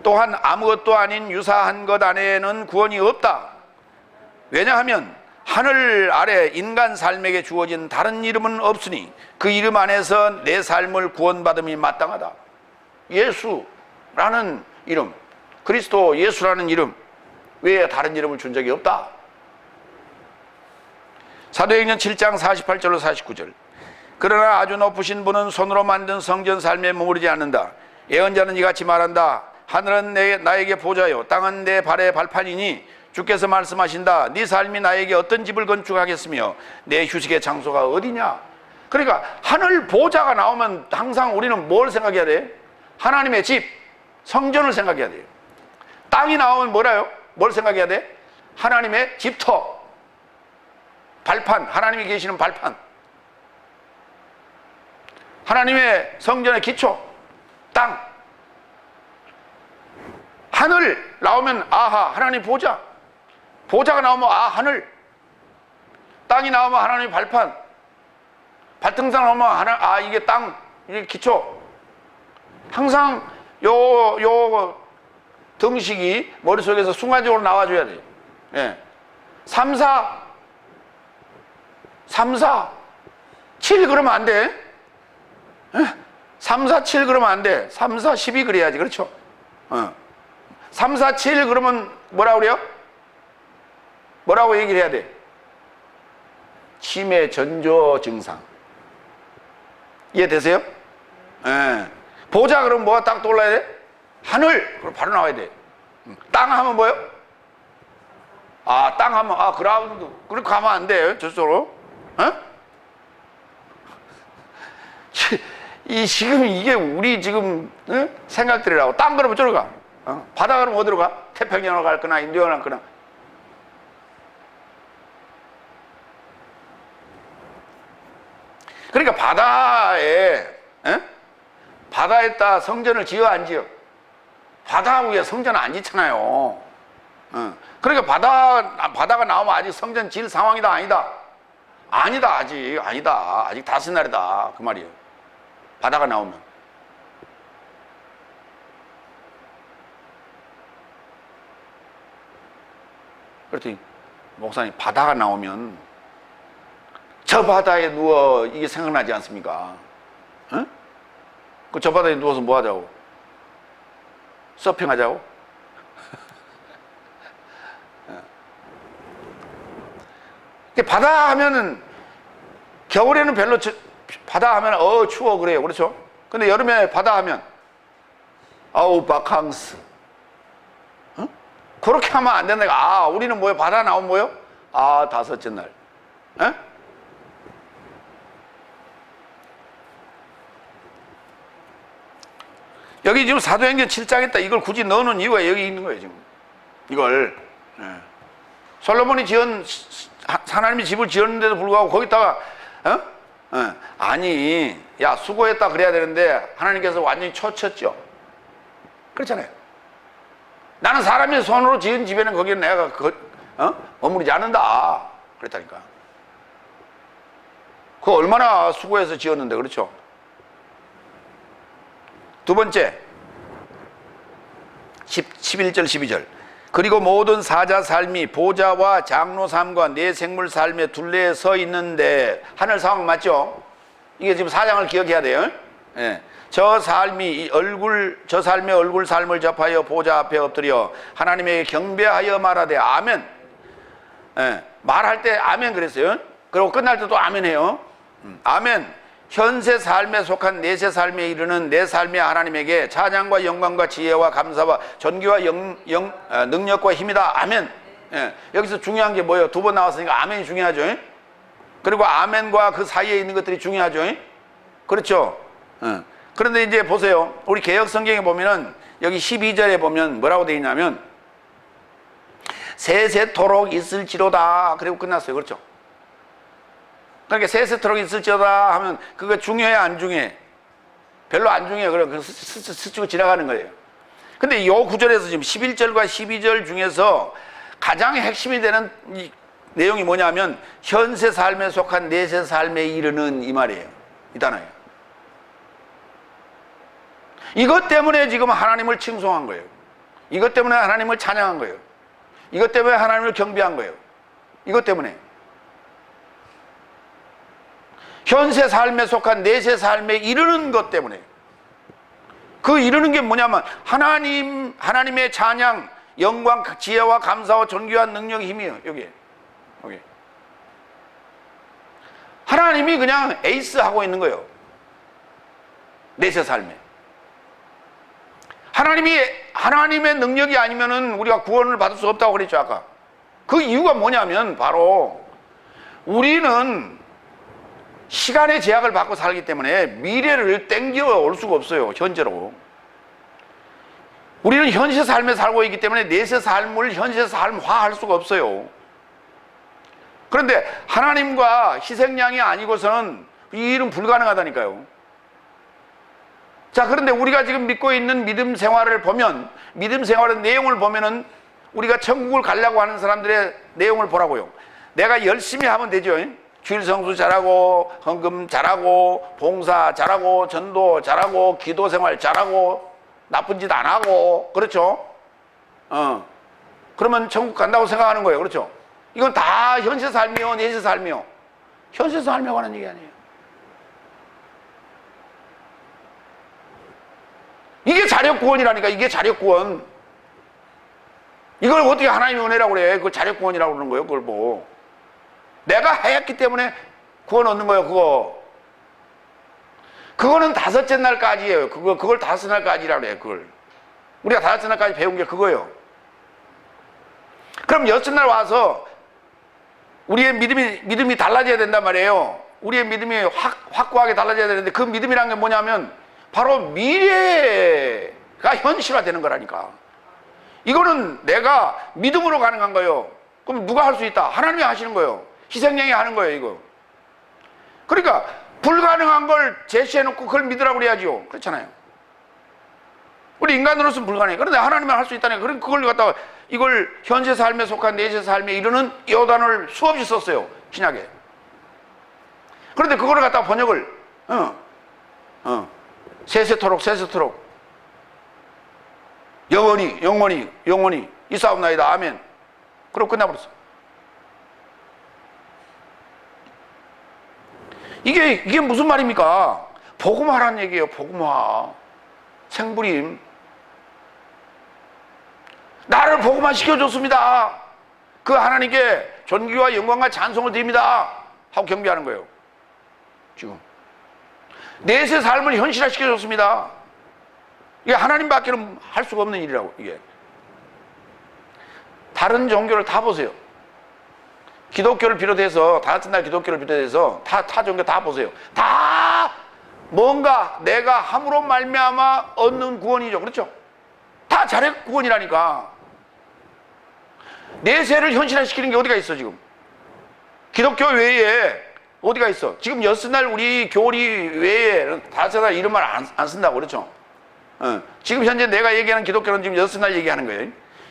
또한 아무것도 아닌 유사한 것 안에는 구원이 없다. 왜냐하면 하늘 아래 인간 삶에게 주어진 다른 이름은 없으니 그 이름 안에서 내 삶을 구원받음이 마땅하다. 예수라는 이름, 그리스도 예수라는 이름 외에 다른 이름을 준 적이 없다. 사도행전 7장 48절로 49절. 그러나 아주 높으신 분은 손으로 만든 성전 삶에 머무르지 않는다. 예언자는 이같이 말한다. 하늘은 나에게 보좌요, 땅은 내 발의 발판이니 주께서 말씀하신다. 네 삶이 나에게 어떤 집을 건축하겠으며 내 휴식의 장소가 어디냐. 그러니까 하늘 보좌가 나오면 항상 우리는 뭘 생각해야 돼? 하나님의 집, 성전을 생각해야 돼요. 땅이 나오면 뭐라요? 뭘 생각해야 돼? 하나님의 집터, 발판, 하나님이 계시는 발판, 하나님의 성전의 기초, 땅. 하늘 나오면 아하, 하나님 보좌. 보좌가 나오면 아, 하늘. 땅이 나오면 하나님 발판. 발등상 나오면 아, 이게 땅, 이게 기초. 항상 요 등식이 머릿속에서 순간적으로 나와줘야 돼요. 예. 3, 4, 7 그러면 안 돼. 3, 4, 7 그러면 안 돼. 3, 4, 12 그래야지. 그렇죠? 3, 4, 7 그러면 뭐라고 그래요? 뭐라고 얘기를 해야 돼? 치매 전조 증상. 이해되세요? 예. 보자 그러면 뭐가 딱 떠올라야 돼? 하늘! 그럼 바로 나와야 돼. 땅 하면 뭐요? 아, 땅 하면, 아, 그라운드. 그렇게 가면 안 돼. 저쪽으로. 지금 이게 우리 지금, 생각들이라고. 땅 그러면 저리로 가. 바다 그러면 어디로 가? 태평양으로 갈 거나, 인도양으로 갈 거나. 그러니까 바다에다 성전을 지어 안 지어? 바다 위에 성전 안 짓잖아요. 그러니까 바다가 나오면 아직 성전 지을 상황이다, 아니다? 아니다, 아니다. 아직 다섯 날이다. 그 말이에요. 바다가 나오면. 그랬더니, 목사님, 바다가 나오면 저 바다에 누워, 이게 생각나지 않습니까? 저 바다에 누워서 뭐 하자고? 서핑하자고? 바다 하면은, 겨울에는 별로, 바다 하면, 추워, 그래요. 그렇죠? 근데 여름에 바다 하면, 바캉스. 그렇게 하면 안 된다. 아, 우리는 뭐예요? 바다 나오면 뭐예요? 아, 다섯째 날. 여기 지금 사도행전 7장에다 이걸 굳이 넣어놓은 이유가 여기 있는 거예요, 지금. 이걸. 솔로몬이 하나님이 집을 지었는데도 불구하고 거기다가, 아니, 야, 수고했다 그래야 되는데 하나님께서 완전히 쳐쳤죠. 그렇잖아요. 나는 사람의 손으로 지은 집에는 거기는 내가 머무르지 않는다. 그랬다니까. 그거 얼마나 수고해서 지었는데, 그렇죠? 두 번째, 11절 12절. 그리고 모든 사자 삶이 보좌와 장로 삶과 내 생물 삶의 둘레에 서 있는데, 하늘 상황 맞죠? 이게 지금 사장을 기억해야 돼요. 예. 저 삶의 얼굴 삶을 접하여 보좌 앞에 엎드려 하나님에게 경배하여 말하되 아멘. 예. 말할 때 아멘 그랬어요. 그리고 끝날 때도 아멘 해요. 아멘. 현세 삶에 속한 내세 삶에 이르는 내 삶의 하나님에게 찬양과 영광과 지혜와 감사와 존귀와 능력과 힘이다. 아멘. 예. 여기서 중요한 게 뭐예요? 두 번 나왔으니까 아멘이 중요하죠. 그리고 아멘과 그 사이에 있는 것들이 중요하죠. 그렇죠? 그런데 이제 보세요. 우리 개역 성경에 보면은 여기 12절에 보면 뭐라고 되어 있냐면 세세토록 있을지로다. 그리고 끝났어요. 그렇죠? 그러니까 세세토록 있을지로다 하면 그거 중요해, 안 중요해? 별로 안 중요해. 그래 스치고 지나가는 거예요. 근데 이 구절에서 지금 11절과 12절 중에서 가장 핵심이 되는 이 내용이 뭐냐면 현세 삶에 속한 내세 삶에 이르는 이 말이에요. 이 단어예요. 이것 때문에 지금 하나님을 칭송한 거예요. 이것 때문에 하나님을 찬양한 거예요. 이것 때문에 하나님을 경배한 거예요. 이것 때문에. 현세 삶에 속한 내세 삶에 이르는 것 때문에. 그 이르는 게 뭐냐면 하나님의 찬양, 영광, 지혜와 감사와 존귀한 능력의 힘이에요. 여기. 하나님이 그냥 에이스 하고 있는 거예요. 내세 삶에. 하나님의 능력이 아니면은 우리가 구원을 받을 수 없다고 그랬죠, 아까. 그 이유가 뭐냐면 바로 우리는 시간의 제약을 받고 살기 때문에 미래를 땡겨 올 수가 없어요, 현재로. 우리는 현세 삶에 살고 있기 때문에 내세 삶을 현세 삶화할 수가 없어요. 그런데 하나님과 희생양이 아니고서는 이 일은 불가능하다니까요. 자, 그런데 우리가 지금 믿고 있는 믿음 생활을 보면, 믿음 생활의 내용을 보면은 우리가 천국을 가려고 하는 사람들의 내용을 보라고요. 내가 열심히 하면 되죠. 주일 성수 잘하고, 헌금 잘하고, 봉사 잘하고, 전도 잘하고, 기도 생활 잘하고, 나쁜 짓 안 하고, 그렇죠? 그러면 천국 간다고 생각하는 거예요. 그렇죠? 이건 다 현세 삶이요, 내세 삶이요. 현세 삶에 관한 얘기 아니에요. 이게 자력구원이라니까. 이게 자력구원. 이걸 어떻게 하나님의 은혜라고 그래. 그걸 자력구원이라고 그러는 거예요. 그걸 뭐. 내가 하였기 때문에 구원 얻는 거예요. 그거는 다섯째 날까지예요. 그걸 다섯 날까지라고 그래요. 그걸. 우리가 다섯째 날까지 배운 게 그거예요. 그럼 여섯 날 와서 우리의 믿음이 달라져야 된단 말이에요. 우리의 믿음이 확고하게 달라져야 되는데, 그 믿음이란 게 뭐냐면 바로 미래가 현실화되는 거라니까. 이거는 내가 믿음으로 가능한 거예요. 그럼 누가 할 수 있다? 하나님이 하시는 거예요. 희생양이 하는 거예요, 이거. 그러니까 불가능한 걸 제시해놓고 그걸 믿으라고 그래야죠. 그렇잖아요. 우리 인간으로서는 불가능해. 그런데 하나님은 할 수 있다니까. 그럼 그걸 갖다가 이걸 현재 삶에 속한 내세 삶에 이르는 이 단어를 수없이 썼어요, 신약에. 그런데 그거를 갖다가 번역을 세세토록 영원히 이사옵나이다 아멘. 그러고 끝나버렸어. 이게 무슨 말입니까? 복음화라는 얘기예요. 복음화. 생부림. 나를 복음화 시켜줬습니다. 그 하나님께 존귀와 영광과 찬송을 드립니다 하고 경배하는 거예요. 지금 내세 삶을 현실화 시켜줬습니다. 이게 하나님밖에는 할 수가 없는 일이라고. 이게 다른 종교를 다 보세요. 기독교를 비롯해서, 다같은 날 기독교를 비롯해서 타 종교 다 보세요. 다 뭔가 내가 함으로 말미암아 얻는 구원이죠. 그렇죠? 다 자력 구원이라니까. 내세를 현실화시키는 게 어디가 있어 지금? 기독교 외에 어디가 있어? 지금 여섯 날 우리 교리 외에 다섯 날 이런 말 안 쓴다고. 그렇죠? 지금 현재 내가 얘기하는 기독교는 지금 여섯 날 얘기하는 거예요.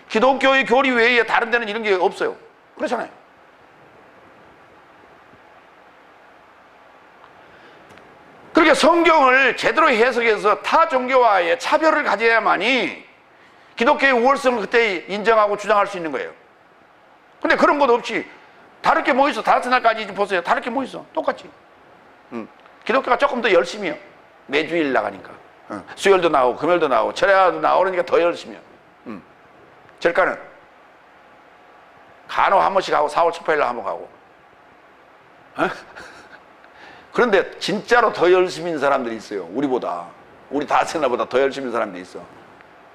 기독교의 교리 외에 다른 데는 이런 게 없어요. 그렇잖아요. 그러니까 성경을 제대로 해석해서 타 종교와의 차별을 가져야만이 기독교의 우월성을 그때 인정하고 주장할 수 있는 거예요. 근데 그런 것도 없이 다를 게 뭐 있어? 다섯 날까지 보세요. 다를 게 뭐 있어? 똑같지. 기독교가 조금 더 열심히 해요. 매주일 나가니까. 수요일도 나오고 금요일도 나오고 철야도 나오고 그러니까 더 열심히 해요. 절가는 간혹 한 번씩 하고 4월 18일 날 한 번 가고. 그런데 진짜로 더 열심히 있는 사람들이 있어요. 우리 다섯 날보다 더 열심히 있는 사람들이 있어.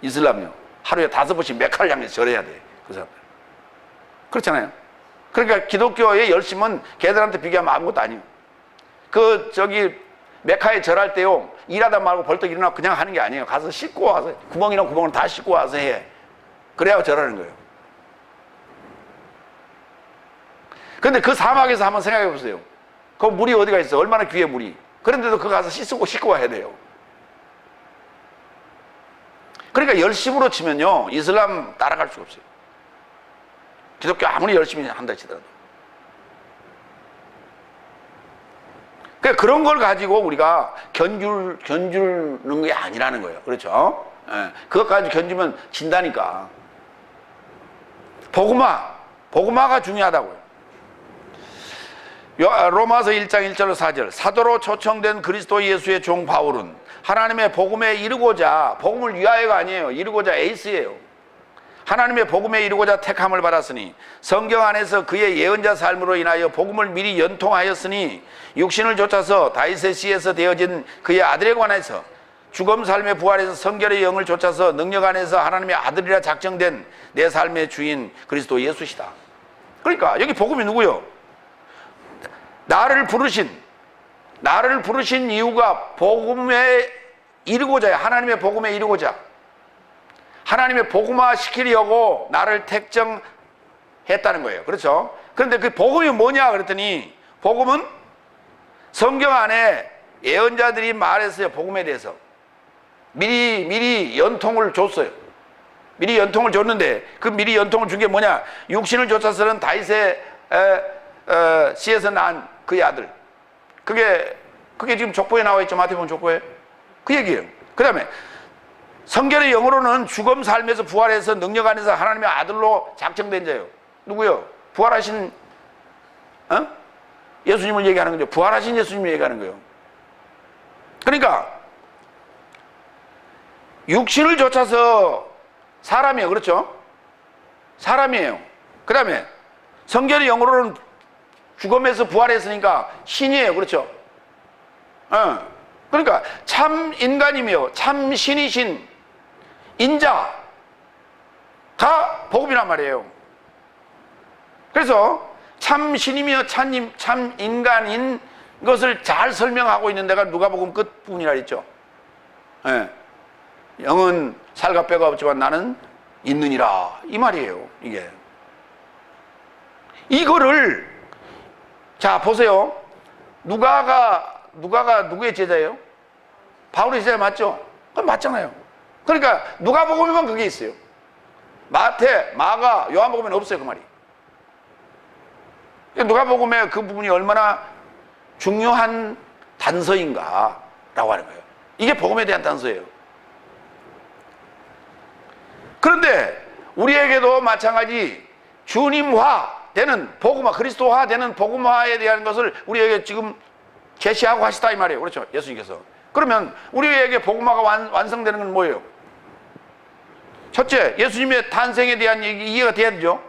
이슬람이요. 하루에 5번씩 메카를 향해서 절해야 돼. 그 사람들. 그렇잖아요. 그러니까 기독교의 열심은 걔들한테 비교하면 아무것도 아니에요. 메카에 절할 때요, 일하다 말고 벌떡 일어나고 그냥 하는 게 아니에요. 가서 씻고 와서, 구멍이랑 구멍을 다 씻고 와서 해. 그래야 절하는 거예요. 근데 그 사막에서 한번 생각해 보세요. 그 물이 어디가 있어? 얼마나 귀해, 물이. 그런데도 그거 가서 씻고 와야 돼요. 그러니까 열심으로 치면요, 이슬람 따라갈 수가 없어요. 기독교 아무리 열심히 한다 치더라도. 그러니까 그런 걸 가지고 우리가 견주는 게 아니라는 거예요. 그렇죠? 예. 그것까지 견주면 진다니까. 복음화가 중요하다고요. 로마서 1장 1절로 4절. 사도로 초청된 그리스도 예수의 종 바울은 하나님의 복음에 이르고자, 복음을 위하여가 아니에요. 이르고자 에이스예요. 하나님의 복음에 이르고자 택함을 받았으니 성경 안에서 그의 예언자 삶으로 인하여 복음을 미리 연통하였으니 육신을 좇아서 다윗의 씨에서 되어진 그의 아들에 관해서 죽음 삶의 부활에서 성결의 영을 좇아서 능력 안에서 하나님의 아들이라 작정된 내 삶의 주인 그리스도 예수시다. 그러니까 여기 복음이 누구요? 나를 부르신 이유가 복음에 이르고자야. 하나님의 복음에 이르고자, 하나님의 복음화 시키려고 나를 택정했다는 거예요. 그렇죠? 그런데 그 복음이 뭐냐 그랬더니, 복음은 성경 안에 예언자들이 말했어요. 복음에 대해서 미리 연통을 줬어요. 미리 연통을 줬는데, 그 미리 연통을 준 게 뭐냐? 육신을 좇아서는 다윗의 씨에서 난 그의 아들. 그게 지금 족보에 나와 있죠. 마태복음 족보에. 그 얘기예요. 그 다음에 성결의 영으로는 죽음 삶에서 부활해서 능력 안에서 하나님의 아들로 작정된 자예요. 누구요? 부활하신 예수님을 얘기하는 거죠. 부활하신 예수님을 얘기하는 거예요. 그러니까 육신을 좇아서 사람이에요. 그렇죠? 사람이에요. 그 다음에 성결의 영으로는 죽음에서 부활했으니까 신이에요. 그렇죠? 그러니까 참 인간이며 참 신이신 인자가 복음이란 말이에요. 그래서 참 신이며 참 인간인 것을 잘 설명하고 있는 데가 누가복음 끝부분이라 했죠. 영은 살과 뼈가 없지만 나는 있느니라, 이 말이에요. 이거를 자 보세요. 누가가 누구의 제자예요? 바울의 제자 맞죠? 그럼 맞잖아요. 그러니까 누가복음에만 그게 있어요. 마태, 마가, 요한복음에는 없어요. 그 말이. 누가복음의 그 부분이 얼마나 중요한 단서인가라고 하는 거예요. 이게 복음에 대한 단서예요. 그런데 우리에게도 마찬가지 주님화 되는 복음화, 그리스도화 되는 복음화에 대한 것을 우리에게 지금 제시하고 하시다 이 말이에요. 그렇죠? 예수님께서. 그러면 우리에게 복음화가 완성되는 건 뭐예요? 첫째, 예수님의 탄생에 대한 이해가 돼야 되죠.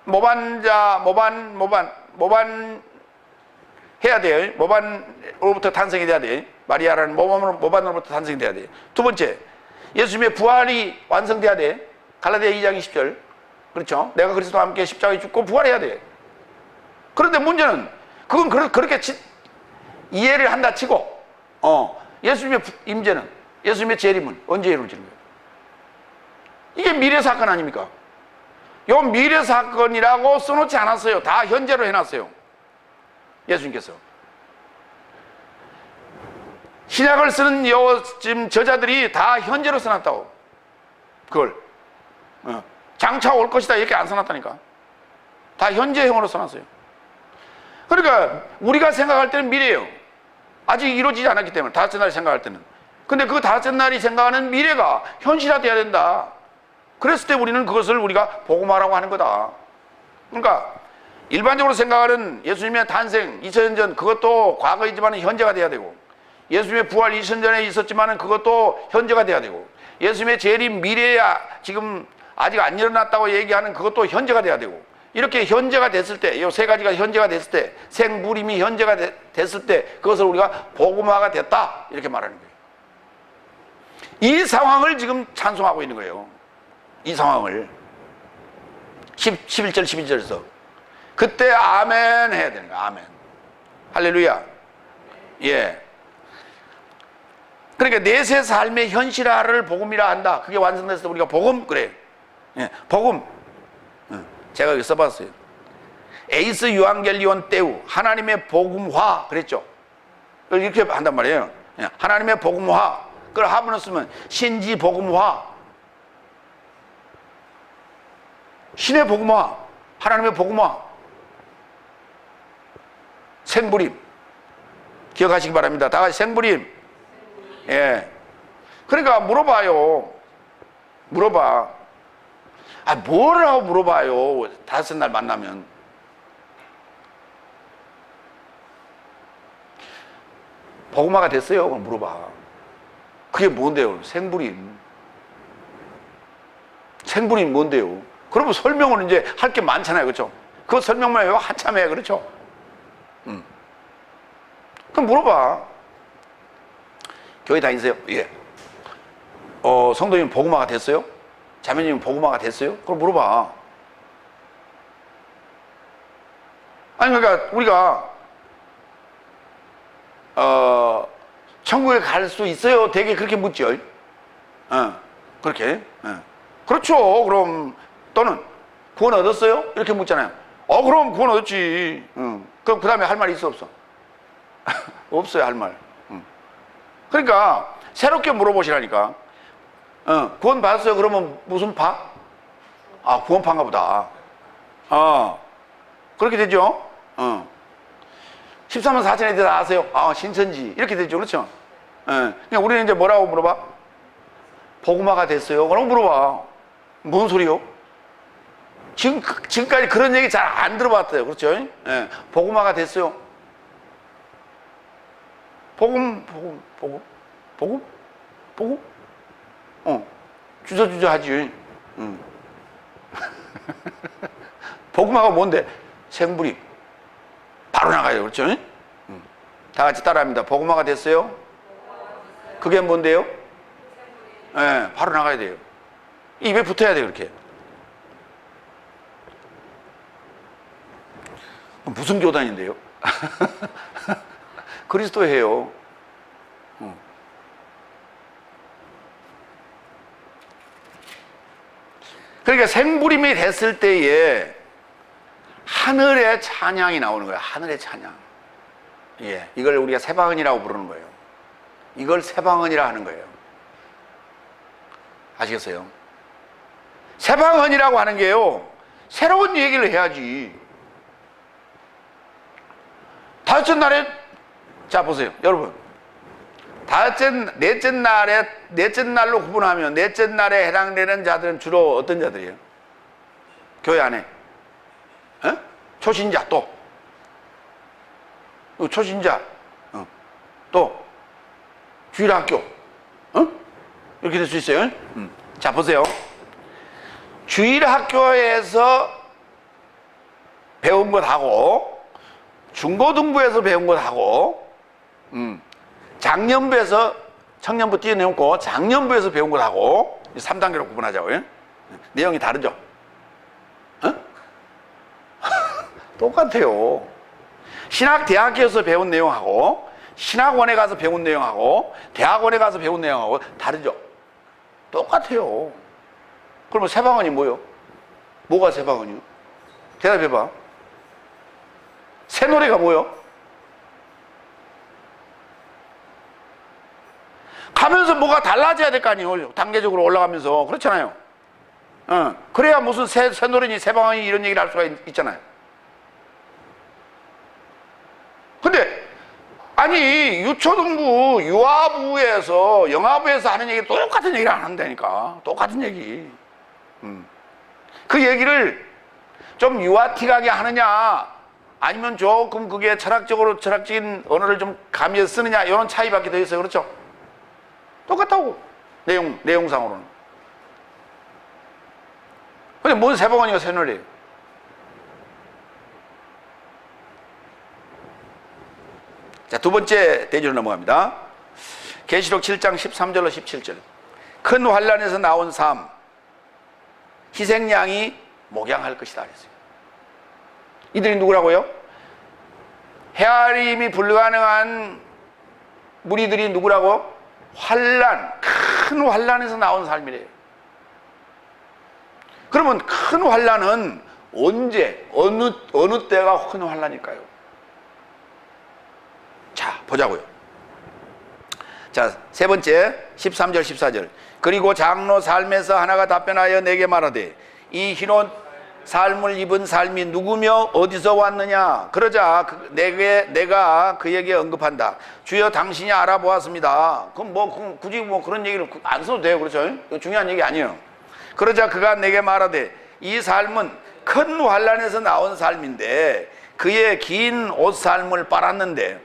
모반 해야 돼요. 모반으로부터 탄생이 돼야 돼요. 마리아라는 모반으로부터 탄생이 돼야 돼요. 두 번째, 예수님의 부활이 완성돼야 돼. 갈라디아 2장 20절. 그렇죠? 내가 그리스도와 함께 십자가에 죽고 부활해야 돼. 그런데 문제는 그건 그렇게 이해를 한다 치고 예수님의 임재는, 예수님의 재림은 언제 이루어지는 거예요? 이게 미래 사건 아닙니까? 요 미래 사건이라고 써놓지 않았어요. 다 현재로 해놨어요. 예수님께서. 신약을 쓰는 지금 저자들이 다 현재로 써놨다고. 그걸 장차 올 것이다 이렇게 안 써놨다니까. 다 현재형으로 써놨어요. 그러니까 우리가 생각할 때는 미래예요. 아직 이루어지지 않았기 때문에, 다섯째 날이 생각할 때는. 근데 그 다섯째 날이 생각하는 미래가 현실화돼야 된다. 그랬을 때 우리는 그것을 우리가 복음화라고 하는 거다. 그러니까 일반적으로 생각하는 예수님의 탄생 2000년 전, 그것도 과거이지만 현재가 돼야 되고, 예수님의 부활 2000년 전에 있었지만 그것도 현재가 돼야 되고, 예수님의 재림 미래야 지금 아직 안 일어났다고 얘기하는 그것도 현재가 돼야 되고, 이렇게 현재가 됐을 때, 이 세 가지가 현재가 됐을 때, 생무림이 현재가 됐을 때 그것을 우리가 복음화가 됐다 이렇게 말하는 거예요. 이 상황을 지금 찬송하고 있는 거예요. 이 상황을 11절 12절에서 그때 아멘 해야 되는 거예요. 아멘. 할렐루야. 예. 그러니까 내세 삶의 현실화를 복음이라 한다. 그게 완성됐을 때 우리가 복음, 그래. 예, 복음. 제가 여기 써봤어요. 에이스 유앙겔리온 때우, 하나님의 복음화 그랬죠. 이렇게 한단 말이에요. 예, 하나님의 복음화. 그걸 하문을 쓰면 신지 복음화. 신의 복음화, 하나님의 복음화, 생부림. 기억하시기 바랍니다. 다 같이 생부림. 예. 그러니까 물어봐요. 물어봐. 아, 뭐라고 물어봐요. 다섯 날 만나면. 복음화가 됐어요? 그럼 물어봐. 그게 뭔데요? 생부림. 생부림 뭔데요? 그러면 설명을 이제 할 게 많잖아요. 그렇죠? 그거 설명만 해요. 한참 해. 그렇죠? 그럼 물어봐. 교회 다니세요? 예. 성도님 복음화가 됐어요? 자매님 복음화가 됐어요? 그럼 물어봐. 아니, 그러니까 우리가 천국에 갈 수 있어요? 되게 그렇게 묻죠. 그렇게. 그렇죠. 그럼 또는 구원 얻었어요? 이렇게 묻잖아요. 그럼 구원 얻었지. 그럼 그 다음에 할 말이 있어 없어? 없어요, 할 말. 그러니까 새롭게 물어보시라니까. 구원 받았어요? 그러면 무슨 파? 구원파인가 보다. 그렇게 되죠. 13만 4천에 대해서 아세요? 신천지. 이렇게 되죠. 그렇죠? 그러니까 우리는 이제 뭐라고 물어봐? 복음화가 됐어요? 그럼 물어봐. 뭔 소리요? 지금까지 그런 얘기 잘 안 들어봤어요. 그렇죠? 복음화가 됐어요? 복음? 주저주저 하지. 복음화가 뭔데? 생부림. 바로 나가요. 그렇죠? 다 같이 따라합니다. 복음화가 됐어요? 그게 뭔데요? 바로 나가야 돼요. 입에 붙어야 돼요. 그렇게. 무슨 교단인데요? 그리스도예요. 그러니까 생부림이 됐을 때에 하늘의 찬양이 나오는 거예요. 하늘의 찬양. 예, 이걸 우리가 새방언이라고 부르는 거예요. 이걸 새방언이라 하는 거예요. 아시겠어요? 새방언이라고 하는 게요, 새로운 얘기를 해야지. 다섯째 날에, 자 보세요, 여러분. 넷째 날로 구분하면 넷째 날에 해당되는 자들은 주로 어떤 자들이에요? 교회 안에 초신자, 또 초신자, 또 주일학교, 이렇게 될 수 있어요. 자 보세요. 주일학교에서 배운 것하고 중고등부에서 배운 것하고 장년부에서, 청년부 뛰어넘고 장년부에서 배운 것하고 3단계로 구분하자고요. 내용이 다르죠? 똑같아요. 신학대학교에서 배운 내용하고 신학원에 가서 배운 내용하고 대학원에 가서 배운 내용하고 다르죠? 똑같아요. 그러면 새방언이 뭐요? 뭐가 새방언이요? 대답해봐. 새 노래가 뭐요? 가면서 뭐가 달라져야 될 거 아니에요. 단계적으로 올라가면서. 그렇잖아요. 그래야 무슨 새 노래니 새방언이 이런 얘기를 할 수가 있잖아요. 근데 아니 유초등부, 유아부에서, 영아부에서 하는 얘기 똑같은 얘기를 안 한다니까. 똑같은 얘기. 그 얘기를 좀 유아틱하게 하느냐, 아니면 조금 그게 철학적인 언어를 좀 가미해서 쓰느냐, 이런 차이밖에 더 있어요. 그렇죠? 똑같다고. 내용상으로는. 근데 뭔 새방언이가 새 노래예요? 자, 두 번째 대지로 넘어갑니다. 계시록 7장 13절로 17절. 큰 환란에서 나온 삶, 희생양이 목양할 것이다 그랬어요. 이들이 누구라고요? 헤아림이 불가능한 무리들이 누구라고? 환란, 큰 환란에서 나온 삶이래요. 그러면 큰 환란은 언제, 어느 때가 큰 환란일까요? 자, 보자고요. 자, 세 번째 13절 14절. 그리고 장로 삶에서 하나가 답변하여 내게 말하되 이 흰옷 삶을 입은 삶이 누구며 어디서 왔느냐. 그러자 내가 그에게 언급한다. 주여 당신이 알아보았습니다. 그럼 뭐 굳이 뭐 그런 얘기를 안 써도 돼요. 그렇죠? 중요한 얘기 아니에요. 그러자 그가 내게 말하되 이 삶은 큰 환난에서 나온 삶인데 그의 긴 옷 삶을 빨았는데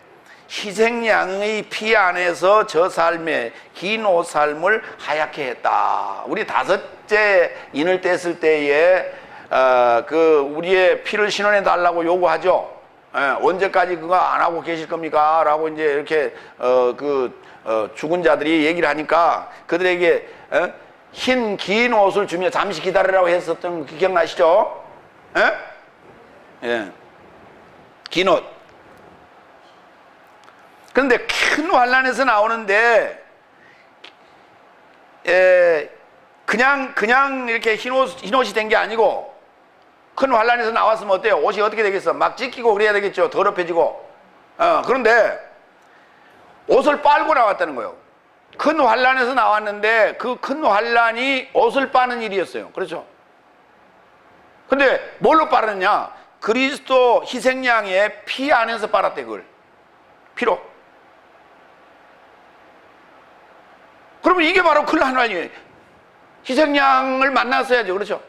희생양의 피 안에서 저 삶의 긴 옷 삶을 하얗게 했다. 우리 다섯째 인을 뗐을 때에 우리의 피를 신원해 달라고 요구하죠. 언제까지 그거 안 하고 계실 겁니까? 라고 이제 이렇게 죽은 자들이 얘기를 하니까 그들에게 흰 긴 옷을 주며 잠시 기다리라고 했었던 그 기억나시죠? 예. 긴 옷. 그런데 큰 환난에서 나오는데 그냥 이렇게 흰옷이 된 게 아니고 큰 환난에서 나왔으면 어때요? 옷이 어떻게 되겠어? 막 찢기고 그래야 되겠죠. 더럽혀지고. 그런데 옷을 빨고 나왔다는 거예요. 큰 환난에서 나왔는데 그 큰 환난이 옷을 빠는 일이었어요. 그렇죠? 근데 뭘로 빨았냐? 그리스도 희생양의 피 안에서 빨았대. 그걸 피로. 그러면 이게 바로 큰 환난이에요. 희생양을 만났어야죠. 그렇죠?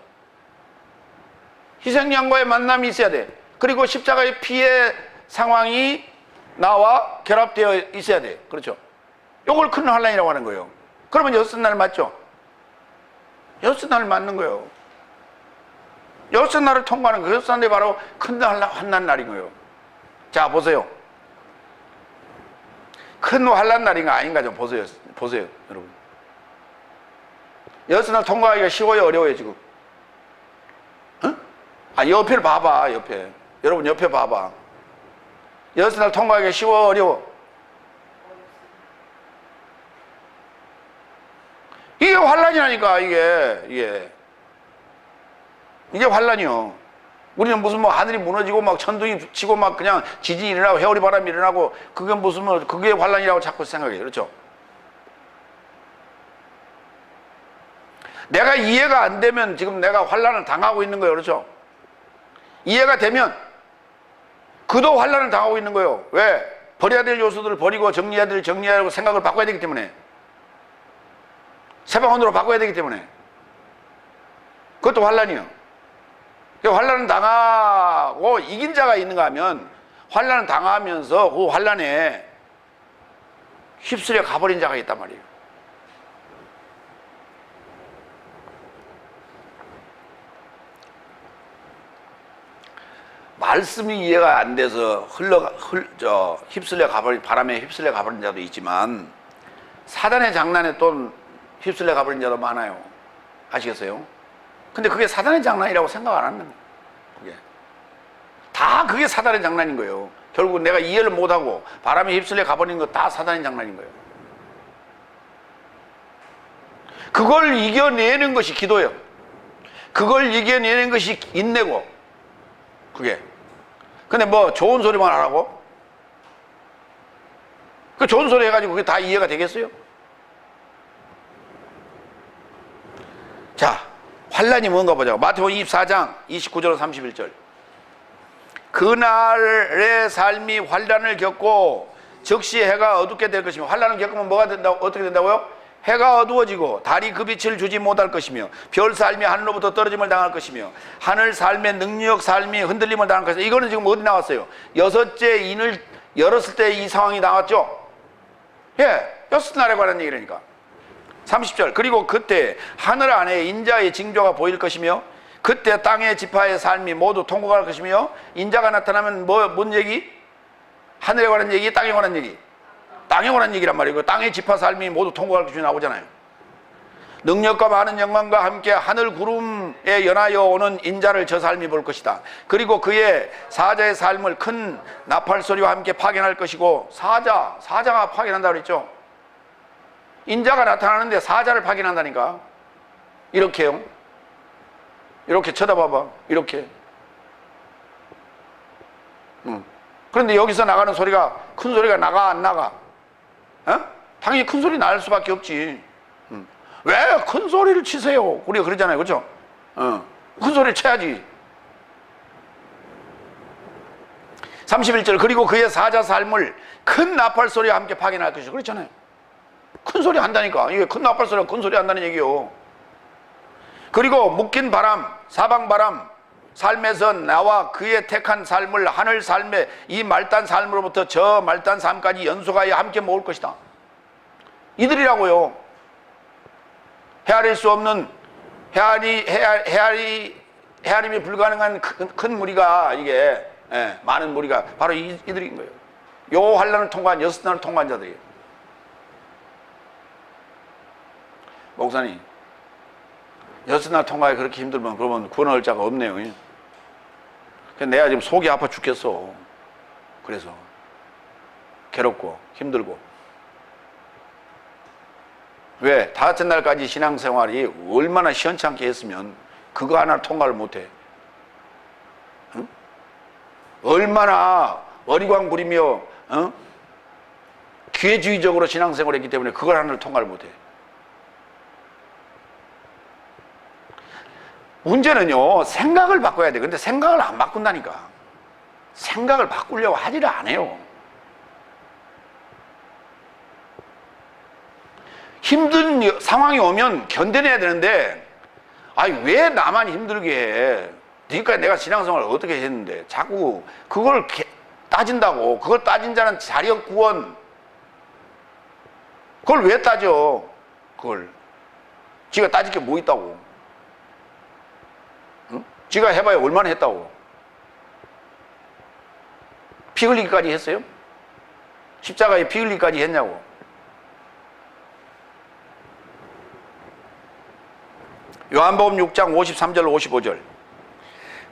희생양과의 만남이 있어야 돼. 그리고 십자가의 피의 상황이 나와 결합되어 있어야 돼. 그렇죠? 요걸 큰 환난이라고 하는 거예요. 그러면 여섯 날 맞죠? 여섯 날 맞는 거예요. 여섯 날을 통과하는 거예요. 여섯 날이 바로 큰 환난 날인 거예요. 자, 보세요. 큰 환난 날인가 아닌가 좀 보세요. 여러분. 여섯 날 통과하기가 쉬워요, 어려워요, 지금? 옆에를 봐봐, 옆에. 여러분, 옆에 봐봐. 여섯 날 통과하기가 쉬워, 어려워? 이게 환난이라니까, 이게 환난이요. 우리는 무슨 뭐 하늘이 무너지고 막 천둥이 치고 막 그냥 지진이 일어나고 회오리 바람이 일어나고 그게 무슨 뭐 그게 환난이라고 자꾸 생각해요. 그렇죠? 내가 이해가 안 되면 지금 내가 환난을 당하고 있는 거예요. 그렇죠? 이해가 되면 그도 환난을 당하고 있는 거예요. 왜? 버려야 될 요소들을 버리고 정리하고 생각을 바꿔야 되기 때문에. 새 방언으로 바꿔야 되기 때문에. 그것도 환난이에요. 환난을 당하고 이긴 자가 있는가 하면 환난을 당하면서 그 환난에 휩쓸려 가버린 자가 있단 말이에요. 말씀이 이해가 안 돼서 휩쓸려 가버린, 바람에 휩쓸려 가버린 자도 있지만 사단의 장난에 또 휩쓸려 가버린 자도 많아요. 아시겠어요? 근데 그게 사단의 장난이라고 생각 안 하는 거예요. 그게 사단의 장난인 거예요. 결국 내가 이해를 못하고 바람에 휩쓸려 가버린 거 다 사단의 장난인 거예요. 그걸 이겨내는 것이 기도예요. 그걸 이겨내는 것이 인내고. 그게. 근데 뭐 좋은 소리만 하라고? 그 좋은 소리 해가지고 그게 다 이해가 되겠어요? 자, 환난이 뭔가 보자고. 마태복음 24장 29절 31절. 그날의 삶이 환난을 겪고 즉시 해가 어둡게 될 것이며, 환난을 겪으면 뭐가 된다고, 어떻게 된다고요? 해가 어두워지고 달이 그 빛을 주지 못할 것이며 별 삶이 하늘로부터 떨어짐을 당할 것이며 하늘 삶의 능력 삶이 흔들림을 당할 것이다. 이거는 지금 어디 나왔어요? 여섯째 인을 열었을 때 이 상황이 나왔죠? 여섯 날에 관한 얘기라니까. 30절. 그리고 그때 하늘 안에 인자의 징조가 보일 것이며 그때 땅의 지파의 삶이 모두 통곡할 것이며, 인자가 나타나면 뭔 얘기? 하늘에 관한 얘기, 땅에 관한 얘기. 땅에 관한 얘기란 말이고, 땅의 지파 삶이 모두 통곡할 것이 나오잖아요. 능력과 많은 영광과 함께 하늘 구름에 연하여 오는 인자를 저 삶이 볼 것이다. 그리고 그의 사자의 삶을 큰 나팔 소리와 함께 파견할 것이고, 사자가 파견한다고 그랬죠. 인자가 나타나는데 사자를 파견한다니까. 이렇게요. 이렇게 쳐다봐봐. 이렇게. 그런데 여기서 나가는 소리가, 큰 소리가 나가 안 나가? 당연히 큰 소리 날 수밖에 없지. 왜 큰 소리를 치세요? 우리가 그러잖아요. 그렇죠? 큰 소리를 쳐야지. 31절 그리고 그의 사자 삶을 큰 나팔 소리와 함께 파견할 것이죠. 그렇잖아요. 큰 소리 한다니까. 이게 큰 나팔 소리가 큰 소리 한다는 얘기요. 그리고 묶인 바람, 사방 바람 삶에서 나와 그의 택한 삶을 하늘 삶의 이 말단 삶으로부터 저 말단 삶까지 연속하여 함께 모을 것이다. 이들이라고요. 헤아릴 수 없는 헤아림이 불가능한 큰 무리가 이게 많은 무리가 바로 이들인 거예요. 요 환난을 통과한 6날을 통과한 자들이에요. 목사님 6날 통과에 그렇게 힘들면 그러면 구원할 자가 없네요. 내가 지금 속이 아파 죽겠어. 그래서 괴롭고 힘들고. 왜? 다섯째 날까지 신앙생활이 얼마나 시원찮게 했으면 그거 하나를 통과를 못해. 응? 얼마나 어리광 부리며 기회주의적으로 신앙생활을 했기 때문에 그걸 하나를 통과를 못해. 문제는요, 생각을 바꿔야 돼. 근데 생각을 안 바꾼다니까. 생각을 바꾸려고 하지를 않아요. 힘든 상황이 오면 견뎌내야 되는데, 아니, 왜 나만 힘들게 해? 그러니까 내가 신앙생활을 어떻게 했는데, 자꾸 그걸 따진다고. 그걸 따진 자는 자력 구원. 그걸 왜 따져? 그걸. 지가 따질 게 뭐 있다고. 지가 해봐야 얼마나 했다고. 피 흘리기까지 했어요? 십자가에 피 흘리기까지 했냐고. 요한복음 6장 53절 55절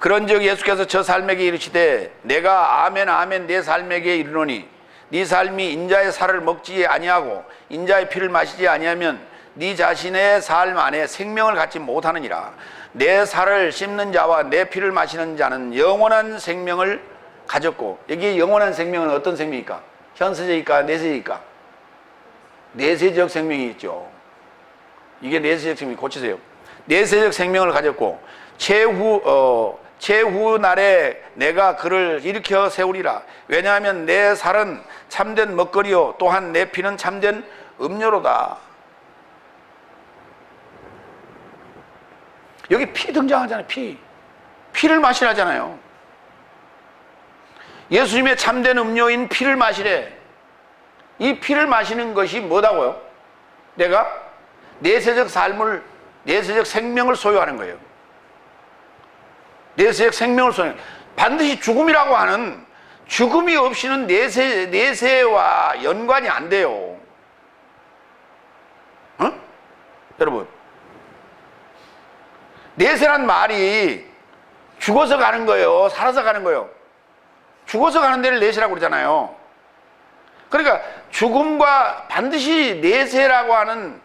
그런즉 예수께서 저 삶에게 이르시되 내가 아멘 아멘 내 삶에게 이르노니 네 삶이 인자의 살을 먹지 아니하고 인자의 피를 마시지 아니하면 네 자신의 삶 안에 생명을 갖지 못하느니라. 내 살을 씹는 자와 내 피를 마시는 자는 영원한 생명을 가졌고, 여기 영원한 생명은 어떤 생명입니까? 현세적일까 내세적일까? 내세적 생명이 있죠. 이게 내세적 생명. 고치세요. 내세적 생명을 가졌고 최후 날에 내가 그를 일으켜 세우리라. 왜냐하면 내 살은 참된 먹거리요 또한 내 피는 참된 음료로다. 여기 피 등장하잖아요. 피를 마시라잖아요. 예수님의 참된 음료인 피를 마시래. 이 피를 마시는 것이 뭐다고요? 내가 내세적 삶을, 내세적 생명을 소유하는 거예요. 내세적 생명을 소유하는 거예요. 반드시 죽음이라고 하는, 죽음이 없이는 내세와 연관이 안 돼요. 응? 여러분, 내세란 말이 죽어서 가는 거예요? 살아서 가는 거예요? 죽어서 가는 데를 내세라고 그러잖아요. 그러니까 죽음과 반드시 내세라고 하는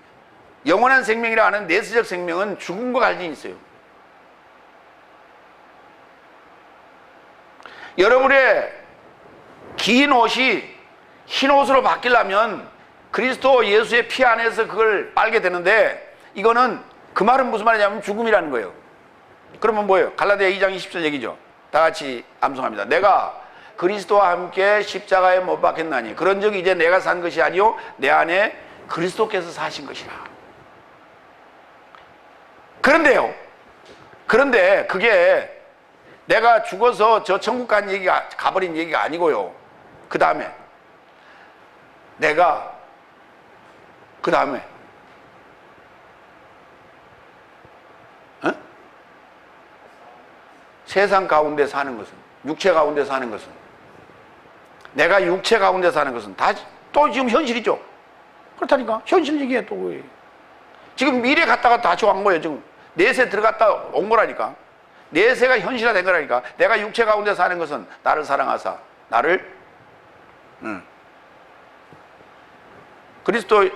영원한 생명이라고 하는 내세적 생명은 죽음과 관련이 있어요. 여러분의 긴 옷이 흰 옷으로 바뀌려면 그리스도 예수의 피 안에서 그걸 빨게 되는데, 이거는 그 말은 무슨 말이냐면 죽음이라는 거예요. 그러면 뭐예요? 갈라디아 2장 20절 얘기죠. 다 같이 암송합니다. 내가 그리스도와 함께 십자가에 못 박혔나니 그런즉 이제 내가 산 것이 아니요 내 안에 그리스도께서 사신 것이라. 그런데 그게 내가 죽어서 저 천국 가버린 얘기가 아니고요. 그 다음에 세상 가운데 사는 것은, 육체 가운데 사는 것은, 내가 육체 가운데 사는 것은 다 또 지금 현실이죠. 그렇다니까. 현실 얘기해 또. 지금 미래 갔다가 다시 온 거예요. 지금 내세 들어갔다 온 거라니까. 내세가 현실화된 거라니까. 내가 육체 가운데 사는 것은 나를 사랑하사 나를 그리스도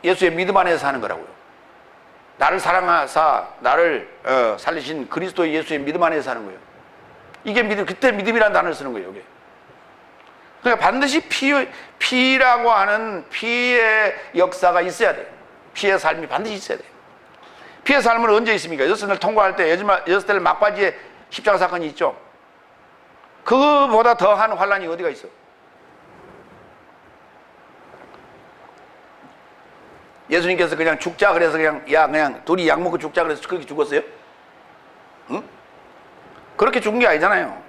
예수의 믿음 안에서 사는 거라고요. 나를 사랑하사 나를 살리신 그리스도 예수의 믿음 안에서 사는 거예요. 이게 믿음, 그때 믿음이라는 단어를 쓰는 거예요. 이게. 그러니까 반드시 피라고 하는 피의 역사가 있어야 돼요. 피의 삶이 반드시 있어야 돼요. 피의 삶은 언제 있습니까? 6날 통과할 때, 6날 막바지에 십자가 사건이 있죠. 그거보다 더한 환란이 어디가 있어? 예수님께서 그냥 죽자 그래서 그냥 둘이 약 먹고 죽자 그래서 그렇게 죽었어요? 응? 그렇게 죽은 게 아니잖아요.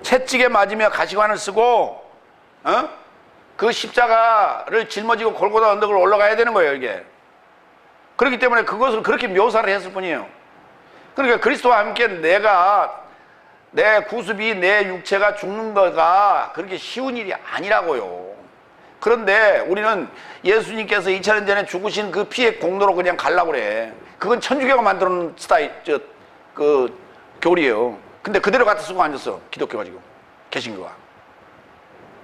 채찍에 맞으며 가시관을 쓰고 그 십자가를 짊어지고 골고다 언덕을 올라가야 되는 거예요, 이게. 그렇기 때문에 그것을 그렇게 묘사를 했을 뿐이에요. 그러니까 그리스도와 함께 내 구습이, 내 육체가 죽는 거가 그렇게 쉬운 일이 아니라고요. 그런데 우리는 예수님께서 2000년 전에 죽으신 그 피의 공로로 그냥 가려고 그래. 그건 천주교가 만들어 놓은 스타일, 교리예요. 근데 그대로 갖다 쓰고 앉았어, 기독교가 지금, 개신교가.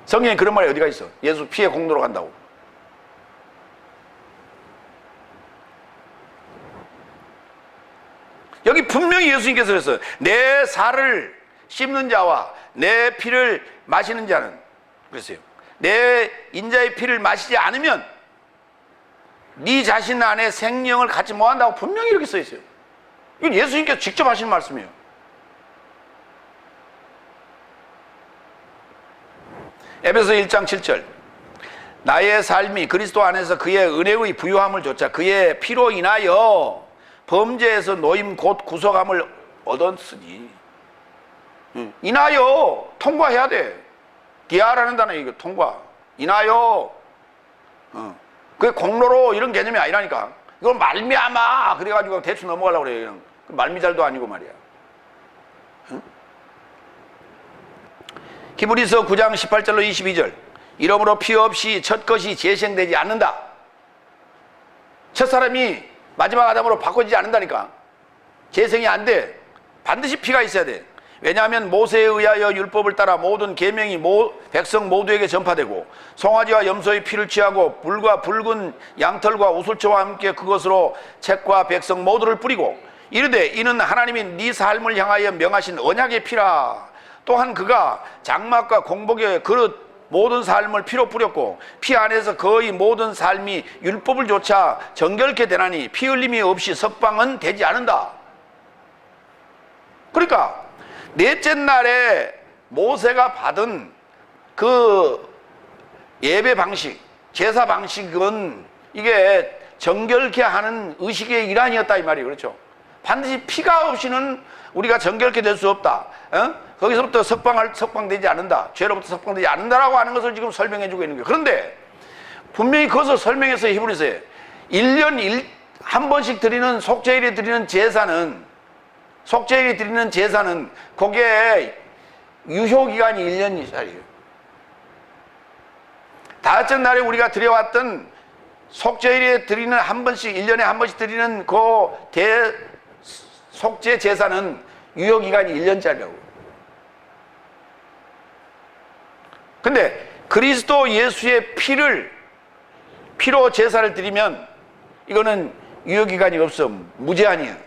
성경에 그런 말이 어디가 있어? 예수 피의 공로로 간다고. 여기 분명히 예수님께서 그랬어요. 내 살을 씹는 자와 내 피를 마시는 자는, 그랬어요. 내 인자의 피를 마시지 않으면 네 자신 안에 생명을 갖지 못한다고 분명히 이렇게 써 있어요. 이건 예수님께서 직접 하신 말씀이에요. 에베소 1장 7절, 나의 삶이 그리스도 안에서 그의 은혜의 부유함을 좇아 그의 피로 인하여 범죄에서 노임 곧 구속함을 얻었으니, 인하여 통과해야 돼. 디아라는 단어, 이거 통과. 인하여. 그게 공로로 이런 개념이 아니라니까. 이건 말미암아 그래가지고 대충 넘어가려고 그래요. 그냥 말미잘도 아니고 말이야. 히브리서 9장 18절로 22절, 이러므로 피 없이 첫 것이 재생되지 않는다. 첫 사람이 마지막 아담으로 바꿔지지 않는다니까. 재생이 안 돼. 반드시 피가 있어야 돼. 왜냐하면 모세에 의하여 율법을 따라 모든 계명이 백성 모두에게 전파되고 송아지와 염소의 피를 취하고 불과 붉은 양털과 우슬초와 함께 그것으로 책과 백성 모두를 뿌리고 이르되 이는 하나님이 네 삶을 향하여 명하신 언약의 피라. 또한 그가 장막과 공복의 그릇 모든 삶을 피로 뿌렸고 피 안에서 거의 모든 삶이 율법을 조차 정결케 되나니 피 흘림이 없이 석방은 되지 않는다. 그러니까 넷째 날에 모세가 받은 그 예배 방식, 제사 방식은 이게 정결케 하는 의식의 일환이었다 이 말이에요. 그렇죠? 반드시 피가 없이는 우리가 정결케 될 수 없다. 거기서부터 석방되지 않는다. 죄로부터 석방되지 않는다라고 하는 것을 지금 설명해 주고 있는 거예요. 그런데 분명히 그것을 설명해서 히브리서에 1년 한 번씩 드리는 속죄일에 드리는 제사는 그게 유효기간이 1년이잖아요. 다섯째 날에 우리가 드려왔던 속죄일에 드리는 한 번씩, 1년에 한 번씩 드리는 그 속죄 제사는 유효기간이 1년짜리라고. 근데 그리스도 예수의 피로 제사를 드리면 이거는 유효기간이 없어. 무제한이야.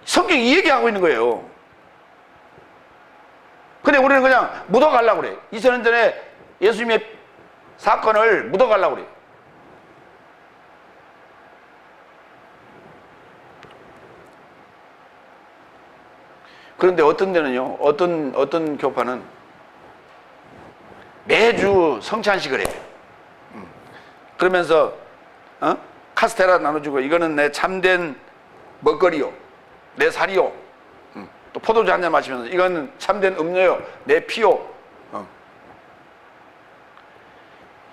성경이 이 얘기하고 있는 거예요. 근데 우리는 그냥 묻어가려고 그래. 2000년 전에 예수님의 사건을 묻어가려고 그래. 그런데 어떤 데는요, 어떤 교파는 매주 성찬식을 해. 그러면서, 카스테라 나눠주고, 이거는 내 참된 먹거리요. 내 살이요. 또 포도주 한 잔 마시면서, 이건 참된 음료요. 내 피요.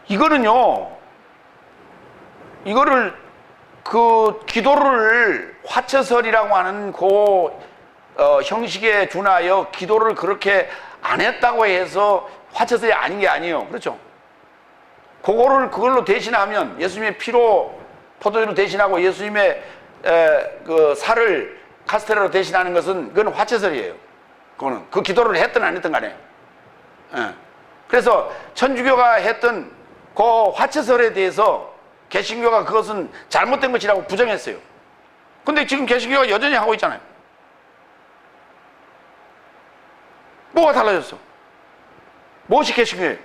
이거는요, 이거를, 기도를 화처설이라고 하는 형식에 준하여 기도를 그렇게 안 했다고 해서 화처설이 아닌 게 아니에요. 그렇죠? 그걸로 대신하면 예수님의 피로 포도주로 대신하고 예수님의 그 살을 카스테라로 대신하는 것은 그건 화처설이에요. 그거는 그 기도를 했든 안 했든 간에. 그래서 천주교가 했던 그 화처설에 대해서 개신교가 그것은 잘못된 것이라고 부정했어요. 근데 지금 개신교가 여전히 하고 있잖아요. 뭐가 달라졌어? 무엇이 개신교예요?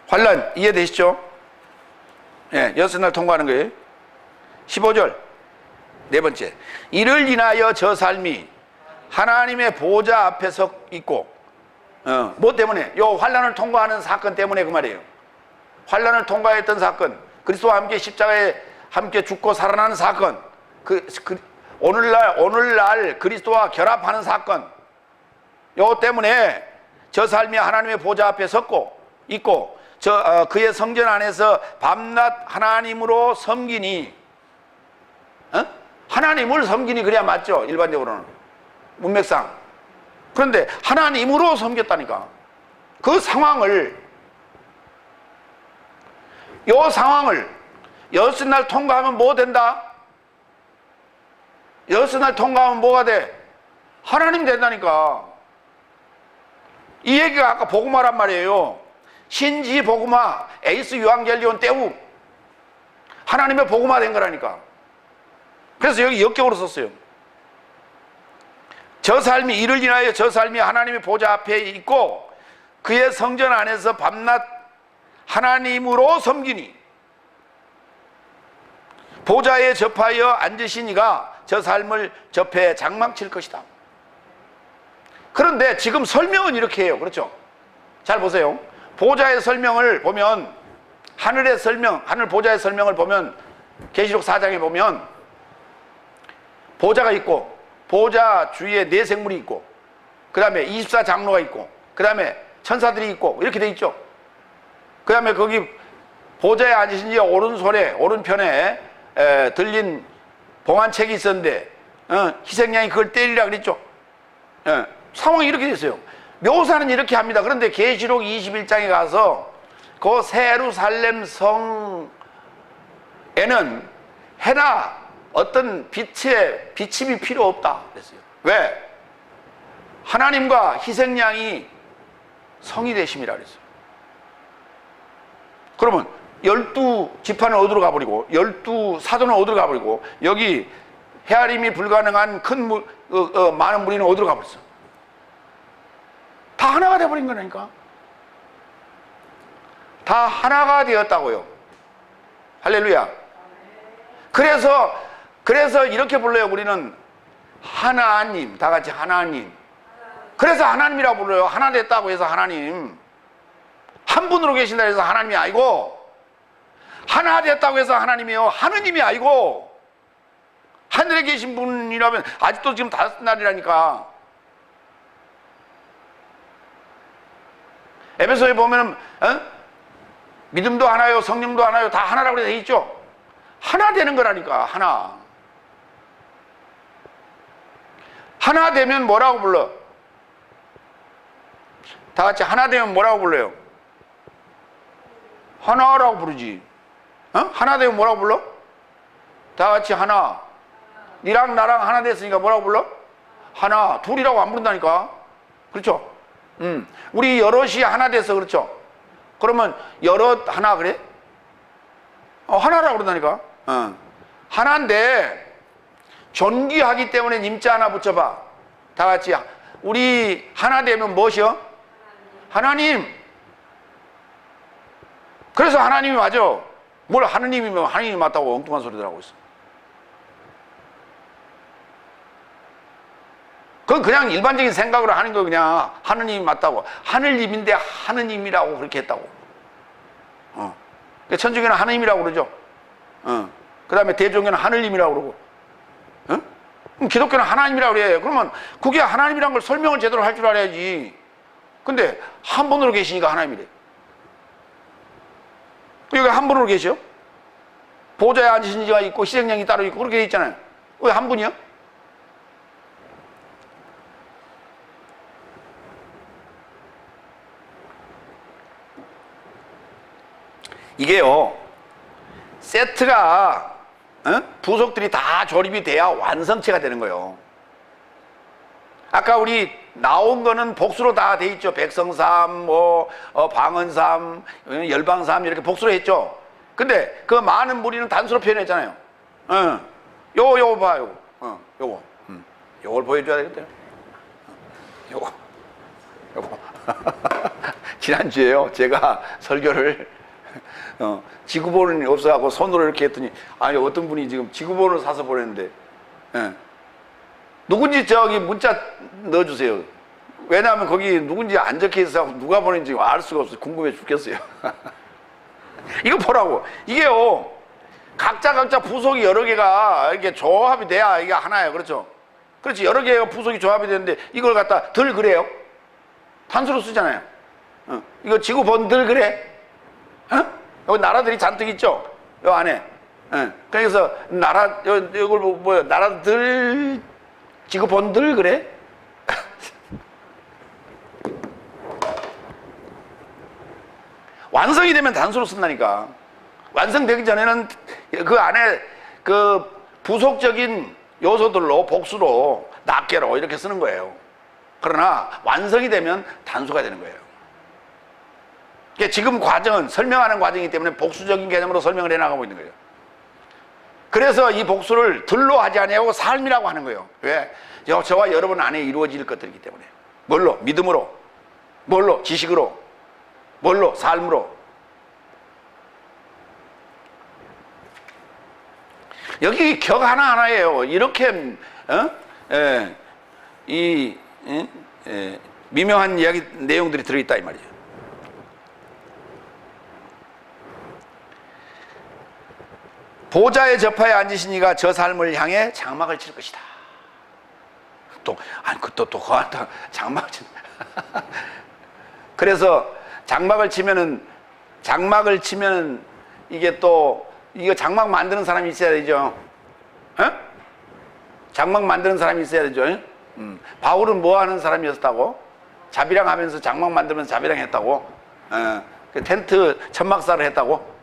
환란 이해되시죠? 예, 여섯 날 통과하는 거예요. 15절 네 번째, 이를 인하여 저 삶이 하나님의 보좌 앞에 서 있고, 뭐 때문에? 요 환난을 통과하는 사건 때문에 그 말이에요. 환난을 통과했던 사건, 그리스도와 함께 십자가에 함께 죽고 살아나는 사건, 오늘날 그리스도와 결합하는 사건, 요 때문에 저 삶이 하나님의 보좌 앞에 섰고 있고, 그의 성전 안에서 밤낮 하나님으로 섬기니, 하나님을 섬기니 그래야 맞죠, 일반적으로는 문맥상. 그런데 하나님으로 섬겼다니까. 그 상황을, 요 상황을 여섯 날 통과하면 뭐 된다? 여섯 날 통과하면 뭐가 돼? 하나님 된다니까. 이 얘기가 아까 복음화란 말이에요. 신지 복음화, 에이스 유앙겔리온 때우 하나님의 복음화 된 거라니까. 그래서 여기 역격으로 썼어요. 저 삶이, 이를 인하여 저 삶이 하나님의 보좌 앞에 있고 그의 성전 안에서 밤낮 하나님으로 섬기니, 보좌에 접하여 앉으시니가 저 삶을 접해 장망칠 것이다. 그런데 지금 설명은 이렇게 해요. 그렇죠? 잘 보세요. 보좌의 설명을 보면, 하늘의 설명, 하늘 보좌의 설명을 보면, 계시록 4장에 보면 보좌가 있고 보좌 주위에 네 생물이 있고, 그 다음에 24장로가 있고, 그 다음에 천사들이 있고, 이렇게 돼 있죠. 그 다음에 거기 보좌에 앉으신 지 오른편에 들린 봉안책이 있었는데, 희생양이 그걸 때리라 그랬죠. 상황이 이렇게 됐어요. 묘사는 이렇게 합니다. 그런데 계시록 21장에 가서 그 세루살렘 성에는 해나 어떤 빛의 비침이 필요 없다 그랬어요. 왜? 하나님과 희생양이 성이 되심이라 그랬어요. 그러면 12지파는 어디로 가버리고 12사도는 어디로 가버리고 여기 헤아림이 불가능한 많은 무리는 어디로 가버렸어? 다 하나가 되어버린 거라니까. 다 하나가 되었다고요. 할렐루야. 그래서 이렇게 불러요. 우리는 하나님, 다 같이 하나님. 그래서 하나님이라고 불러요. 하나 됐다고 해서 하나님. 한 분으로 계신다 해서 하나님이 아니고, 하나 됐다고 해서 하나님이요, 하느님이 아니고, 하늘에 계신 분이라면 아직도 지금 다섯 날이라니까. 에베소에 보면은 믿음도 하나요, 성령도 하나요, 다 하나라고 되어 있죠. 하나 되는 거라니까. 하나 되면 뭐라고 불러? 다 같이 하나 되면 뭐라고 불러요? 하나라고 부르지. 하나 되면 뭐라고 불러? 다 같이 하나. 니랑 나랑 하나 됐으니까 뭐라고 불러? 하나. 둘이라고 안 부른다니까. 그렇죠? 우리 여럿이 하나 돼서 그렇죠? 그러면 여럿 하나 그래? 하나라고 그런다니까. 하나인데 존귀하기 때문에 님자 하나 붙여봐. 다 같이 우리 하나 되면 무엇이요? 하나님. 그래서 하나님이 맞아. 뭘 하느님이면 하느님이 맞다고 엉뚱한 소리들 하고 있어. 그건 그냥 일반적인 생각으로 하는 거. 그냥 하느님이 맞다고. 하느님인데 하느님이라고 그렇게 했다고. 천주교는 하느님이라고 그러죠. 그 다음에 대종교는 하느님이라고 그러고. 그럼 기독교는 하나님이라고 그래. 그러면 그게 하나님이란 걸 설명을 제대로 할 줄 알아야지. 근데 한 분으로 계시니까 하나님이래. 여기 한 분으로 계셔? 보좌에 앉으신 지가 있고 희생양이 따로 있고 그렇게 돼 있잖아요. 왜 한 분이야? 이게요, 세트가 부속들이 다 조립이 돼야 완성체가 되는 거예요. 아까 우리 나온 거는 복수로 다 돼 있죠. 백성삼, 방언삼, 열방삼 이렇게 복수로 했죠. 근데 그 많은 무리는 단수로 표현했잖아요. 요거 봐, 요거. 요걸 보여줘야 되겠대요. 요거. 지난주에요, 제가 설교를 지구본이 없어갖고 손으로 이렇게 했더니, 아니, 어떤 분이 지금 지구본을 사서 보냈는데, 예. 누군지 저기 문자 넣어주세요. 왜냐하면 거기 누군지 안 적혀 있어서 누가 보낸지 알 수가 없어요. 궁금해 죽겠어요. 이거 보라고. 이게요, 각자 부속이 여러 개가 이렇게 조합이 돼야 이게 하나예요. 그렇죠? 그렇지. 여러 개가 부속이 조합이 되는데 이걸 갖다 들 그래요? 단수로 쓰잖아요. 이거 지구본 들 그래? 여기 나라들이 잔뜩 있죠? 요 안에. 그래서 이걸 뭐야, 나라들 지구본 들 그래? 완성이 되면 단수로 쓴다니까. 완성되기 전에는 그 안에 그 부속적인 요소들로 복수로 낱개로 이렇게 쓰는 거예요. 그러나 완성이 되면 단수가 되는 거예요. 그러니까 지금 과정은 설명하는 과정이기 때문에 복수적인 개념으로 설명을 해나가고 있는 거예요. 그래서 이 복수를 들로 하지 아니하고 삶이라고 하는 거예요. 왜? 저와 여러분 안에 이루어질 것들이기 때문에. 뭘로? 믿음으로. 뭘로? 지식으로. 뭘로? 삶으로. 여기 격 하나하나예요. 이렇게 미묘한 이야기 내용들이 들어있다 이 말이에요. 보좌의 저파에 앉으신 이가 저 삶을 향해 장막을 칠 것이다. 또 그한테 장막을 친. 그래서 장막을 치면은 이게 또 이거 장막 만드는 사람이 있어야 되죠. 장막 만드는 사람이 있어야 되죠. 바울은 뭐 하는 사람이었다고? 자비랑 하면서 장막 만들면서 자비랑 했다고? 그 텐트 천막사를 했다고?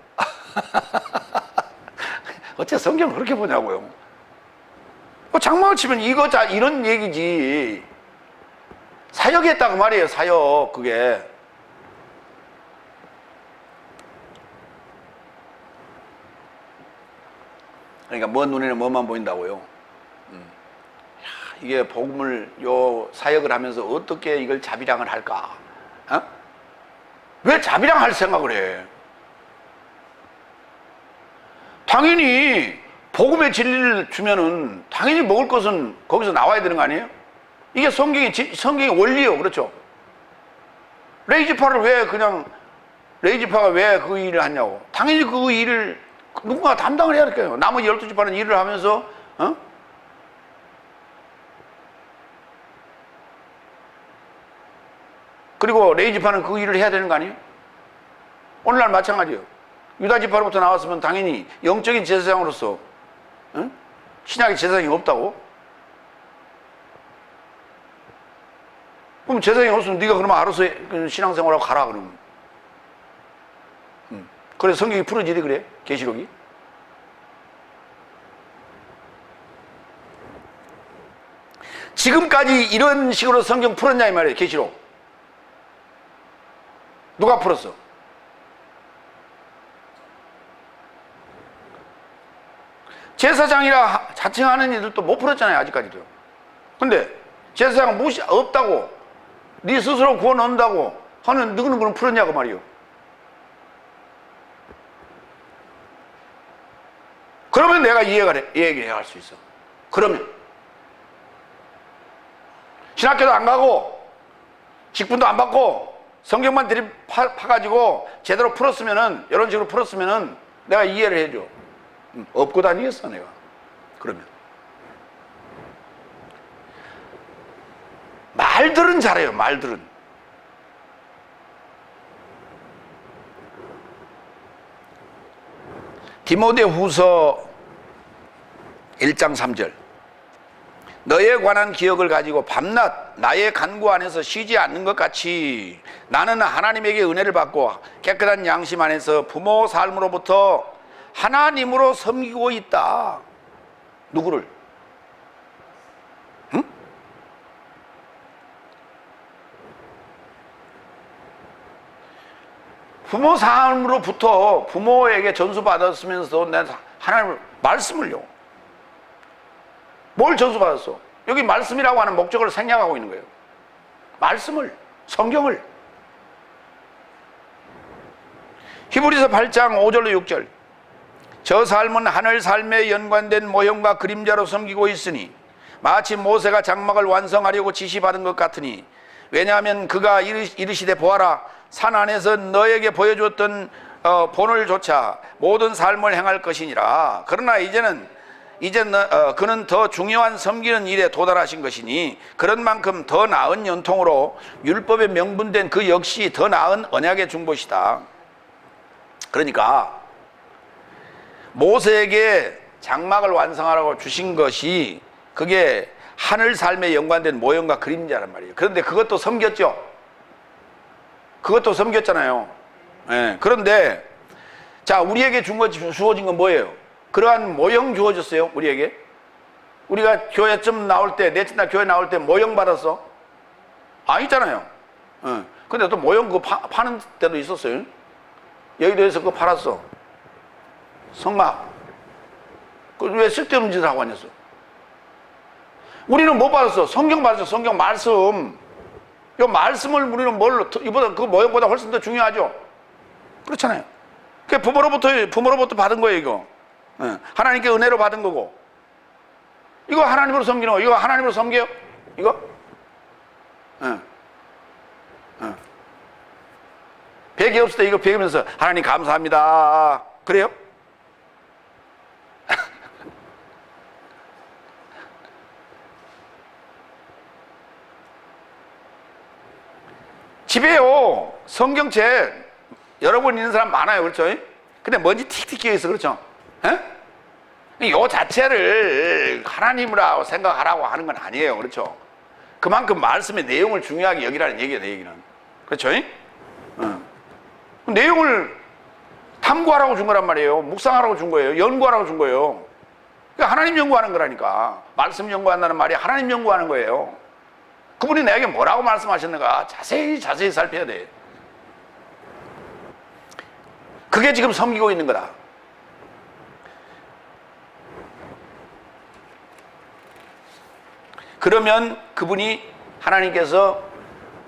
어째 성경을 그렇게 보냐고요. 장막을 치면 이런 얘기지. 사역했다고 말이에요. 사역. 그게 그러니까 먼 눈에는 뭐만 보인다고요. 이게 복음을 사역을 하면서 어떻게 이걸 자비량을 할까? 왜 자비량 할 생각을 해? 당연히 복음의 진리를 주면은 당연히 먹을 것은 거기서 나와야 되는 거 아니에요? 이게 성경의 원리예요. 그렇죠? 레이지파가 왜 그 일을 하냐고. 당연히 그 일을 누군가 담당을 해야 될까요? 나머지 12지파는 일을 하면서 그리고 레이지파는 그 일을 해야 되는 거 아니에요? 오늘날 마찬가지예요. 유다지파로부터 나왔으면 당연히 영적인 제사장으로서 신약의 제사장이 없다고? 그럼 제사장이 없으면 네가 그러면 알아서 신앙생활하고 가라 그러면. 그래서 성경이 풀어지리 그래? 계시록이? 지금까지 이런 식으로 성경 풀었냐 이 말이에요. 계시록 누가 풀었어? 제사장이라 자칭하는 이들도 못 풀었잖아요. 아직까지도. 근데 제사장 없다고 네 스스로 구원 얻는다고 하는 누구는 풀었냐고 말이에요. 그러면 내가 이해를 할 수 있어. 그러면 신학교도 안 가고 직분도 안 받고 성경만 파가지고 제대로 풀었으면은, 이런 식으로 풀었으면은 내가 이해를 해줘. 업고 다니겠어 내가. 그러면 말들은 잘해요. 말들은 디모데후서 1장 3절 너에 관한 기억을 가지고 밤낮 나의 간구 안에서 쉬지 않는 것 같이 나는 하나님에게 은혜를 받고 깨끗한 양심 안에서 부모 삶으로부터 하나님으로 섬기고 있다. 누구를? 응? 부모 삶으로부터 부모에게 전수받았으면서 내가 하나님을 말씀을요. 뭘 전수받았어? 여기 말씀이라고 하는 목적을 생략하고 있는 거예요. 말씀을, 성경을. 히브리서 8장 5절로 6절. 저 삶은 하늘 삶에 연관된 모형과 그림자로 섬기고 있으니 마치 모세가 장막을 완성하려고 지시받은 것 같으니, 왜냐하면 그가 이르시되 보아라, 산 안에서 너에게 보여주었던 본을 조차 모든 삶을 행할 것이니라. 그러나 이제는 그는 더 중요한 섬기는 일에 도달하신 것이니 그런 만큼 더 나은 연통으로 율법에 명분된 그 역시 더 나은 언약의 중보시다. 그러니까 모세에게 장막을 완성하라고 주신 것이 그게 하늘 삶에 연관된 모형과 그림자란 말이에요. 그런데 그것도 섬겼죠. 그것도 섬겼잖아요. 예. 그런데 자, 우리에게 주어진 건 뭐예요? 그러한 모형 주어졌어요. 우리에게. 우리가 교회 좀 나올 때, 넷째 날 교회 나올 때 모형 받았어? 아니잖아요. 예. 근데 또 모형 그거 파는 때도 있었어요. 여의도에서 그거 팔았어. 성막. 그 왜 쓸데없는 짓을 하고 다녔어? 우리는 뭐 받았어? 성경 받았어. 성경 말씀. 이 말씀을 우리는 이보다 그 모형보다 훨씬 더 중요하죠. 그렇잖아요. 그 부모로부터 받은 거예요, 이거. 예. 하나님께 은혜로 받은 거고. 이거 하나님으로 섬기는 거. 이거 하나님으로 섬겨요? 이거? 예. 예. 베개 없을 때 이거 베기면서 하나님 감사합니다. 그래요? 집에요, 성경책 여러 권 있는 사람 많아요. 그렇죠? 근데 먼지 틱틱 끼어 있어. 그렇죠? 요 자체를 하나님이라고 생각하라고 하는 건 아니에요. 그렇죠? 그만큼 말씀의 내용을 중요하게 여기라는 얘기예요. 내 얘기는. 그렇죠? 내용을 탐구하라고 준 거란 말이에요. 묵상하라고 준 거예요. 연구하라고 준 거예요. 그러니까 하나님 연구하는 거라니까. 말씀 연구한다는 말이 하나님 연구하는 거예요. 그분이 내게 뭐라고 말씀하셨는가 자세히 살펴야 돼. 그게 지금 섬기고 있는 거다. 그러면 그분이 하나님께서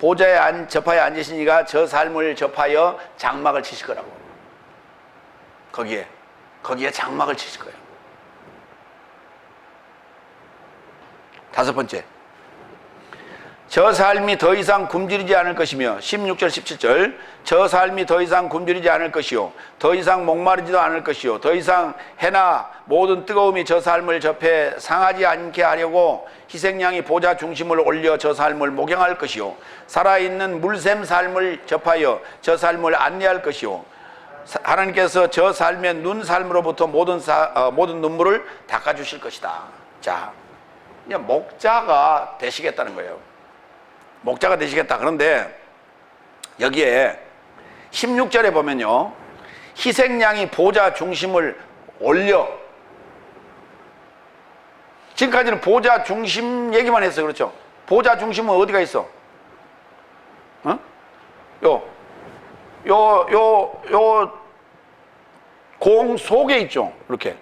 보좌에 접하여 앉으시니까 저 삶을 접하여 장막을 치실 거라고. 거기에 장막을 치실 거예요. 다섯 번째, 저 삶이 더 이상 굶주리지 않을 것이며 16절 17절 저 삶이 더 이상 굶주리지 않을 것이요 더 이상 목마르지도 않을 것이요 더 이상 해나 모든 뜨거움이 저 삶을 접해 상하지 않게 하려고 희생양이 보좌 중심을 올려 저 삶을 목양할 것이요 살아있는 물샘 삶을 접하여 저 삶을 안내할 것이요 하나님께서 저 삶의 눈 삶으로부터 모든 눈물을 닦아주실 것이다. 자, 이제 목자가 되시겠다는 거예요. 목자가 되시겠다. 그런데 여기에 16절에 보면요, 희생양이 보좌 중심을 올려. 지금까지는 보좌 중심 얘기만 했어요. 그렇죠? 보좌 중심은 어디가 있어? 공 속에 있죠. 이렇게.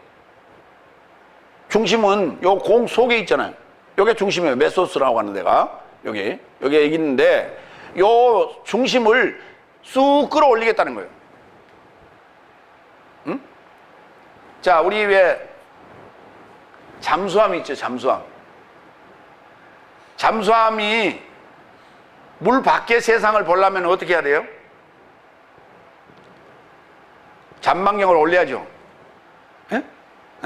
중심은 요 공 속에 있잖아요. 요게 중심이에요. 메소스라고 하는 데가. 여기에 있는데, 요 중심을 쑥 끌어올리겠다는 거예요. 응? 자, 우리 왜 잠수함이 있죠, 잠수함이 물 밖의 세상을 보려면 어떻게 해야 돼요? 잔망경을 올려야죠. 예?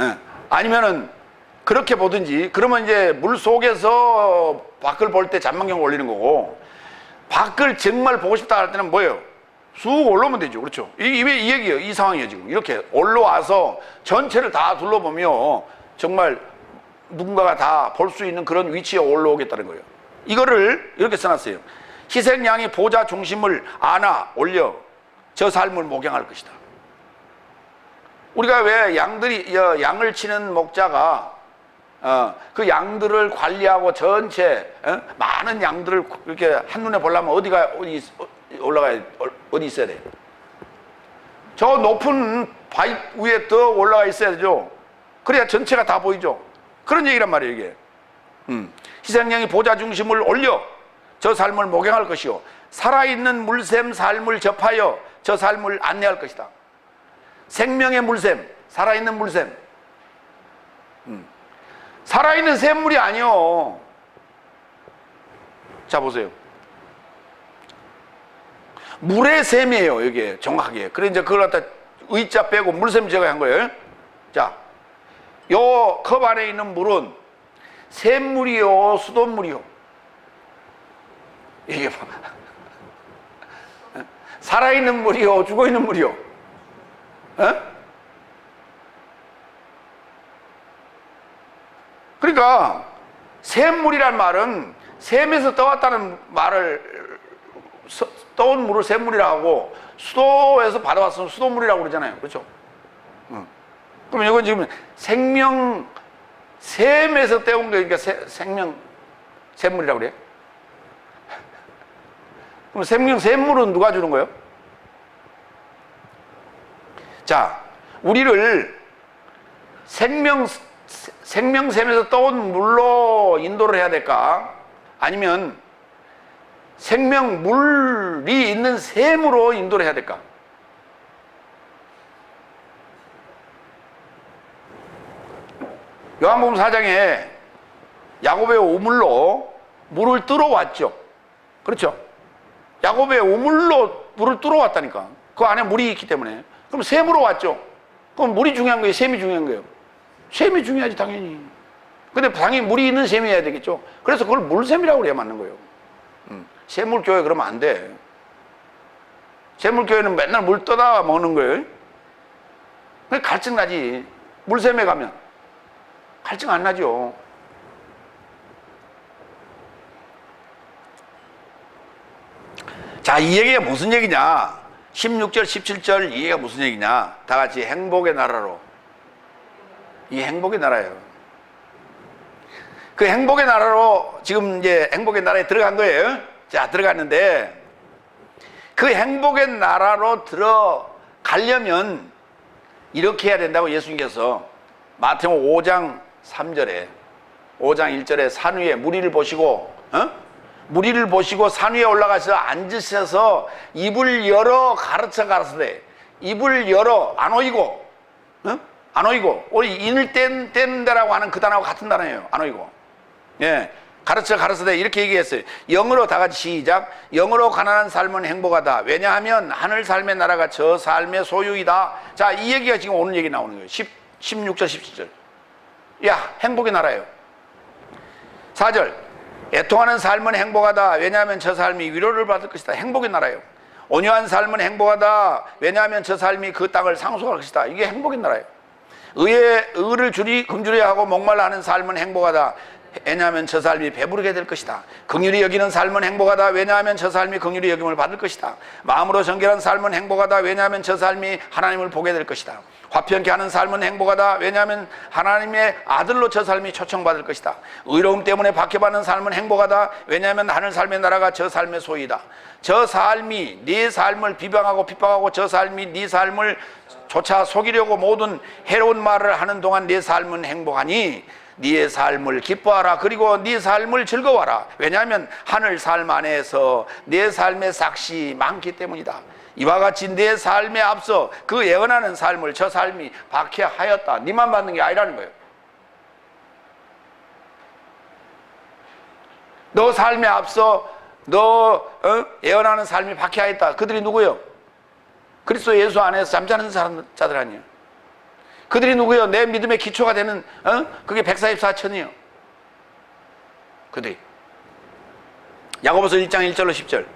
예. 아니면은 그렇게 보든지, 그러면 이제 물 속에서 밖을 볼 때 잔망경을 올리는 거고, 밖을 정말 보고 싶다 할 때는 뭐예요? 쑥 올라오면 되죠. 그렇죠? 이 얘기예요. 이 상황이에요. 지금 이렇게 올라와서 전체를 다 둘러보며 정말 누군가가 다 볼 수 있는 그런 위치에 올라오겠다는 거예요. 이거를 이렇게 써놨어요. 희생양이 보좌 중심을 안아 올려 저 삶을 목양할 것이다. 우리가 왜 양을 치는 목자가 그 양들을 관리하고 전체 많은 양들을 이렇게 한눈에 보려면 어디 있어야 돼요? 저 높은 바위 위에 더 올라가 있어야 되죠. 그래야 전체가 다 보이죠. 그런 얘기란 말이에요, 이게. 희생양이 보좌 중심을 올려 저 삶을 목양할 것이요 살아있는 물샘 삶을 접하여 저 삶을 안내할 것이다. 생명의 물샘, 살아있는 물샘. 살아있는 샘물이 아니요. 자 보세요. 물의 샘이에요, 이게 정확하게. 그래 이제 그걸 갖다 의자 빼고 물샘 제거한 거예요. 자, 요 컵 안에 있는 물은 샘물이요, 수돗물이요. 이게 봐. 살아있는 물이요, 죽어있는 물이요. 에? 그러니까 샘물이란 말은 샘에서 떠왔다는 말을 떠온 물을 샘물이라고 하고 수도에서 받아왔으면 수돗물이라고 그러잖아요. 그렇죠? 그럼 이건 지금 생명 샘에서 떼온 거니까 생명 샘물이라고 그래요? 그럼 생명 샘물은 누가 주는 거예요? 자, 우리를 생명샘에서 떠온 물로 인도를 해야 될까? 아니면 생명물이 있는 샘으로 인도를 해야 될까? 요한복음 4장에 야곱의 우물로 물을 뚫어왔죠. 그렇죠? 야곱의 우물로 물을 뚫어왔다니까. 그 안에 물이 있기 때문에. 그럼 샘으로 왔죠. 그럼 물이 중요한 거예요? 샘이 중요한 거예요? 샘이 중요하지 당연히. 근데 당연히 물이 있는 샘이어야 되겠죠. 그래서 그걸 물샘이라고 그래야 맞는 거예요. 샘물교회 그러면 안 돼. 샘물교회는 맨날 물 떠다 먹는 거예요. 그러니까 갈증 나지. 물샘에 가면 갈증 안 나죠. 자, 이 얘기가 무슨 얘기냐? 16절, 17절 이 얘기가 무슨 얘기냐? 다 같이 행복의 나라로. 이 행복의 나라예요. 그 행복의 나라로 지금 이제 행복의 나라에 들어간 거예요. 자, 들어갔는데 그 행복의 나라로 들어가려면 이렇게 해야 된다고 예수님께서 마태복음 5장 3절에 5장 1절에 산 위에 무리를 보시고 무리를 보시고 산 위에 올라가서 앉으셔서 입을 열어 가르치되 입을 열어 안 오이고 안 오이고 우리 인을 떼는 데라고 하는 그 단어하고 같은 단어예요. 안 오이고 예, 가르치되 이렇게 얘기했어요. 영어로 다 같이 시작. 영어로 가난한 삶은 행복하다. 왜냐하면 하늘 삶의 나라가 저 삶의 소유이다. 자, 이 얘기가 지금 오늘 얘기 나오는 거예요. 16절 17절. 야, 행복의 나라예요. 4절 애통하는 삶은 행복하다. 왜냐하면 저 삶이 위로를 받을 것이다. 행복의 나라예요. 온유한 삶은 행복하다. 왜냐하면 저 삶이 그 땅을 상속할 것이다. 이게 행복의 나라예요. 의를 금주려 하고 목말라 하는 삶은 행복하다. 왜냐하면 저 삶이 배부르게 될 것이다. 긍휼히 여기는 삶은 행복하다. 왜냐하면 저 삶이 긍휼히 여김을 받을 것이다. 마음으로 정결한 삶은 행복하다. 왜냐하면 저 삶이 하나님을 보게 될 것이다. 화평케 하는 삶은 행복하다. 왜냐하면 하나님의 아들로 저 삶이 초청받을 것이다. 의로움 때문에 박해받는 삶은 행복하다. 왜냐하면 하늘 삶의 나라가 저 삶의 소유이다. 저 삶이 네 삶을 비방하고 핍박하고 저 삶이 네 삶을 조차 속이려고 모든 해로운 말을 하는 동안 네 삶은 행복하니 네 삶을 기뻐하라. 그리고 네 삶을 즐거워하라. 왜냐하면 하늘 삶 안에서 네 삶의 삭시 많기 때문이다. 이와 같이 내 삶에 앞서 그 예언하는 삶을 저 삶이 박해하였다. 니만 받는 게 아니라는 거예요. 너 삶에 앞서 너 예언하는 삶이 박해하였다. 그들이 누구예요? 그리스도 예수 안에서 잠자는 자들 아니에요. 그들이 누구예요? 내 믿음의 기초가 되는 그게 144천이에요. 그들이 야고보서 1장 1절로 10절.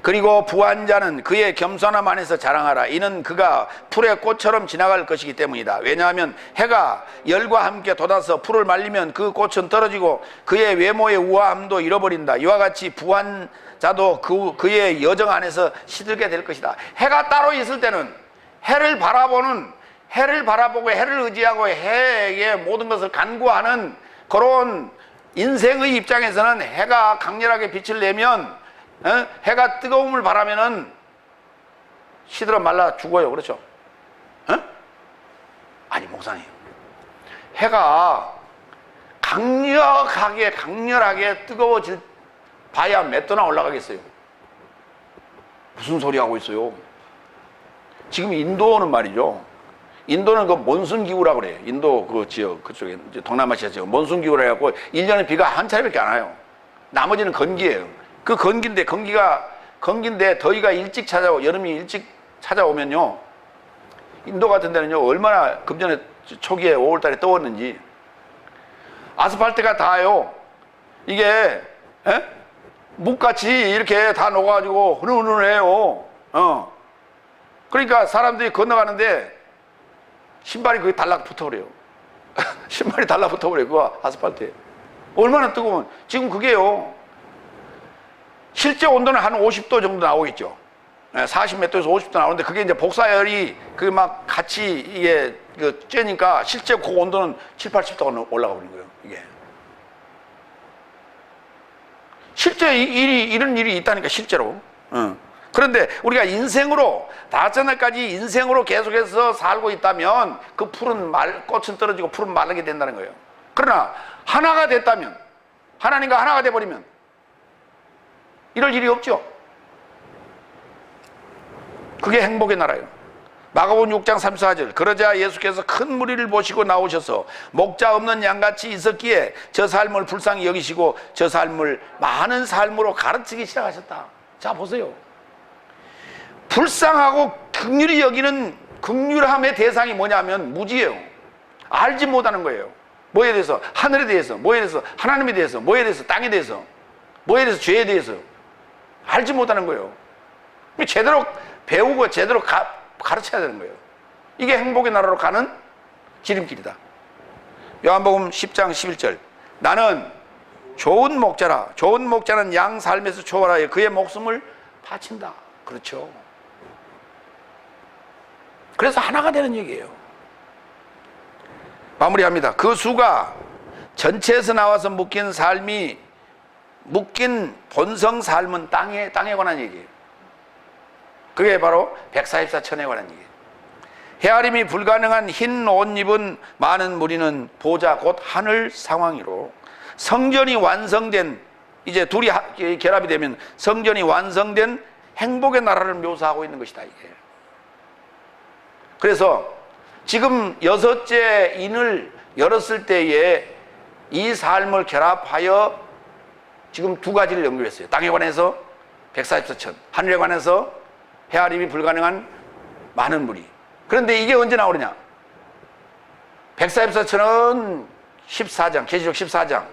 그리고 부한 자는 그의 겸손함 안에서 자랑하라. 이는 그가 풀의 꽃처럼 지나갈 것이기 때문이다. 왜냐하면 해가 열과 함께 돋아서 풀을 말리면 그 꽃은 떨어지고 그의 외모의 우아함도 잃어버린다. 이와 같이 부한 자도 그의 여정 안에서 시들게 될 것이다. 해가 따로 있을 때는 해를 바라보고 해를 의지하고 해의 모든 것을 간구하는 그런 인생의 입장에서는 해가 강렬하게 빛을 내면 해가 뜨거움을 바라면은 시들어 말라 죽어요. 그렇죠? 아니 목사님, 해가 강렬하게 뜨거워질 봐야 몇 도나 올라가겠어요. 무슨 소리 하고 있어요? 지금 인도는 말이죠. 인도는 그 몬순 기후라고 그래요. 인도 그 지역, 그쪽에, 동남아시아 지역, 몬순 기후라 해갖고 1년에 비가 한 차례밖에 안 와요. 나머지는 건기예요. 그 건기인데 더위가 일찍 찾아오고, 여름이 일찍 찾아오면요. 인도 같은 데는요, 얼마나 금전에 초기에 5월 달에 떠왔는지. 아스팔트가 다요. 이게, 묵같이 이렇게 다 녹아가지고 흐느흐느해요. 그러니까 사람들이 건너가는데 신발이 거기 달라붙어 버려요. 신발이 달라붙어 버려요. 그거 아스팔트에. 얼마나 뜨거우면. 지금 그게요. 실제 온도는 한 50도 정도 나오겠죠. 40 몇 도에서 50도 나오는데 그게 이제 복사열이 그 막 같이 이게 그 쬐니까 실제 그 온도는 7, 80도가 올라가 버린 거예요. 이게. 실제 이런 일이 있다니까, 실제로. 그런데 우리가 인생으로, 다섯 날까지 인생으로 계속해서 살고 있다면 그 풀은 꽃은 떨어지고 풀은 마르게 된다는 거예요. 그러나 하나가 됐다면, 하나님과 하나가 돼버리면 이럴 일이 없죠. 그게 행복의 나라예요. 마가복음 6장 34절. 그러자 예수께서 큰 무리를 보시고 나오셔서 목자 없는 양같이 있었기에 저 삶을 불쌍히 여기시고 저 삶을 많은 삶으로 가르치기 시작하셨다. 자, 보세요. 불쌍하고 긍휼히 여기는 긍휼함의 대상이 뭐냐면 무지예요. 알지 못하는 거예요. 뭐에 대해서? 하늘에 대해서. 뭐에 대해서? 하나님에 대해서. 뭐에 대해서? 땅에 대해서. 뭐에 대해서? 죄에 대해서. 알지 못하는 거예요. 제대로 배우고 제대로 가르쳐야 되는 거예요. 이게 행복의 나라로 가는 지름길이다. 요한복음 10장 11절. 나는 좋은 목자라. 좋은 목자는 양 삶에서 초월하여 그의 목숨을 바친다. 그렇죠. 그래서 하나가 되는 얘기예요. 마무리합니다. 그 수가 전체에서 나와서 묶인 본성 삶은 땅에 관한 얘기예요. 그게 바로 144천에 관한 얘기예요. 헤아림이 불가능한 흰 옷 입은 많은 무리는 보좌 곧 하늘 상황이로 성전이 완성된, 이제 둘이 결합이 되면 성전이 완성된 행복의 나라를 묘사하고 있는 것이다, 이게. 그래서 지금 6째 인을 열었을 때에 이 삶을 결합하여 지금 두 가지를 연결했어요. 땅에 관해서 144천, 하늘에 관해서 헤아림이 불가능한 많은 무리. 그런데 이게 언제 나오느냐? 144천은 14장, 계시록 14장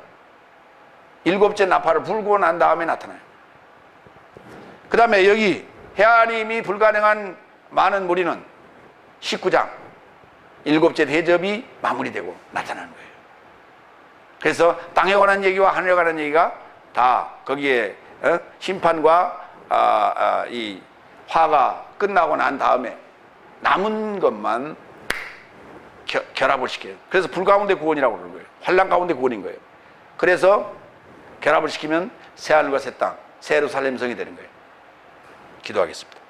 7째 나팔을 불고 난 다음에 나타나요. 그 다음에 여기 헤아림이 불가능한 많은 무리는 19장 7째 대접이 마무리되고 나타나는 거예요. 그래서 땅에 관한 얘기와 하늘에 관한 얘기가 다 거기에 심판과 이 화가 끝나고 난 다음에 남은 것만 결합을 시켜요. 그래서 불 가운데 구원이라고 그러는 거예요. 환난 가운데 구원인 거예요. 그래서 결합을 시키면 새하늘과 새 땅, 새 예루살렘 성이 되는 거예요. 기도하겠습니다.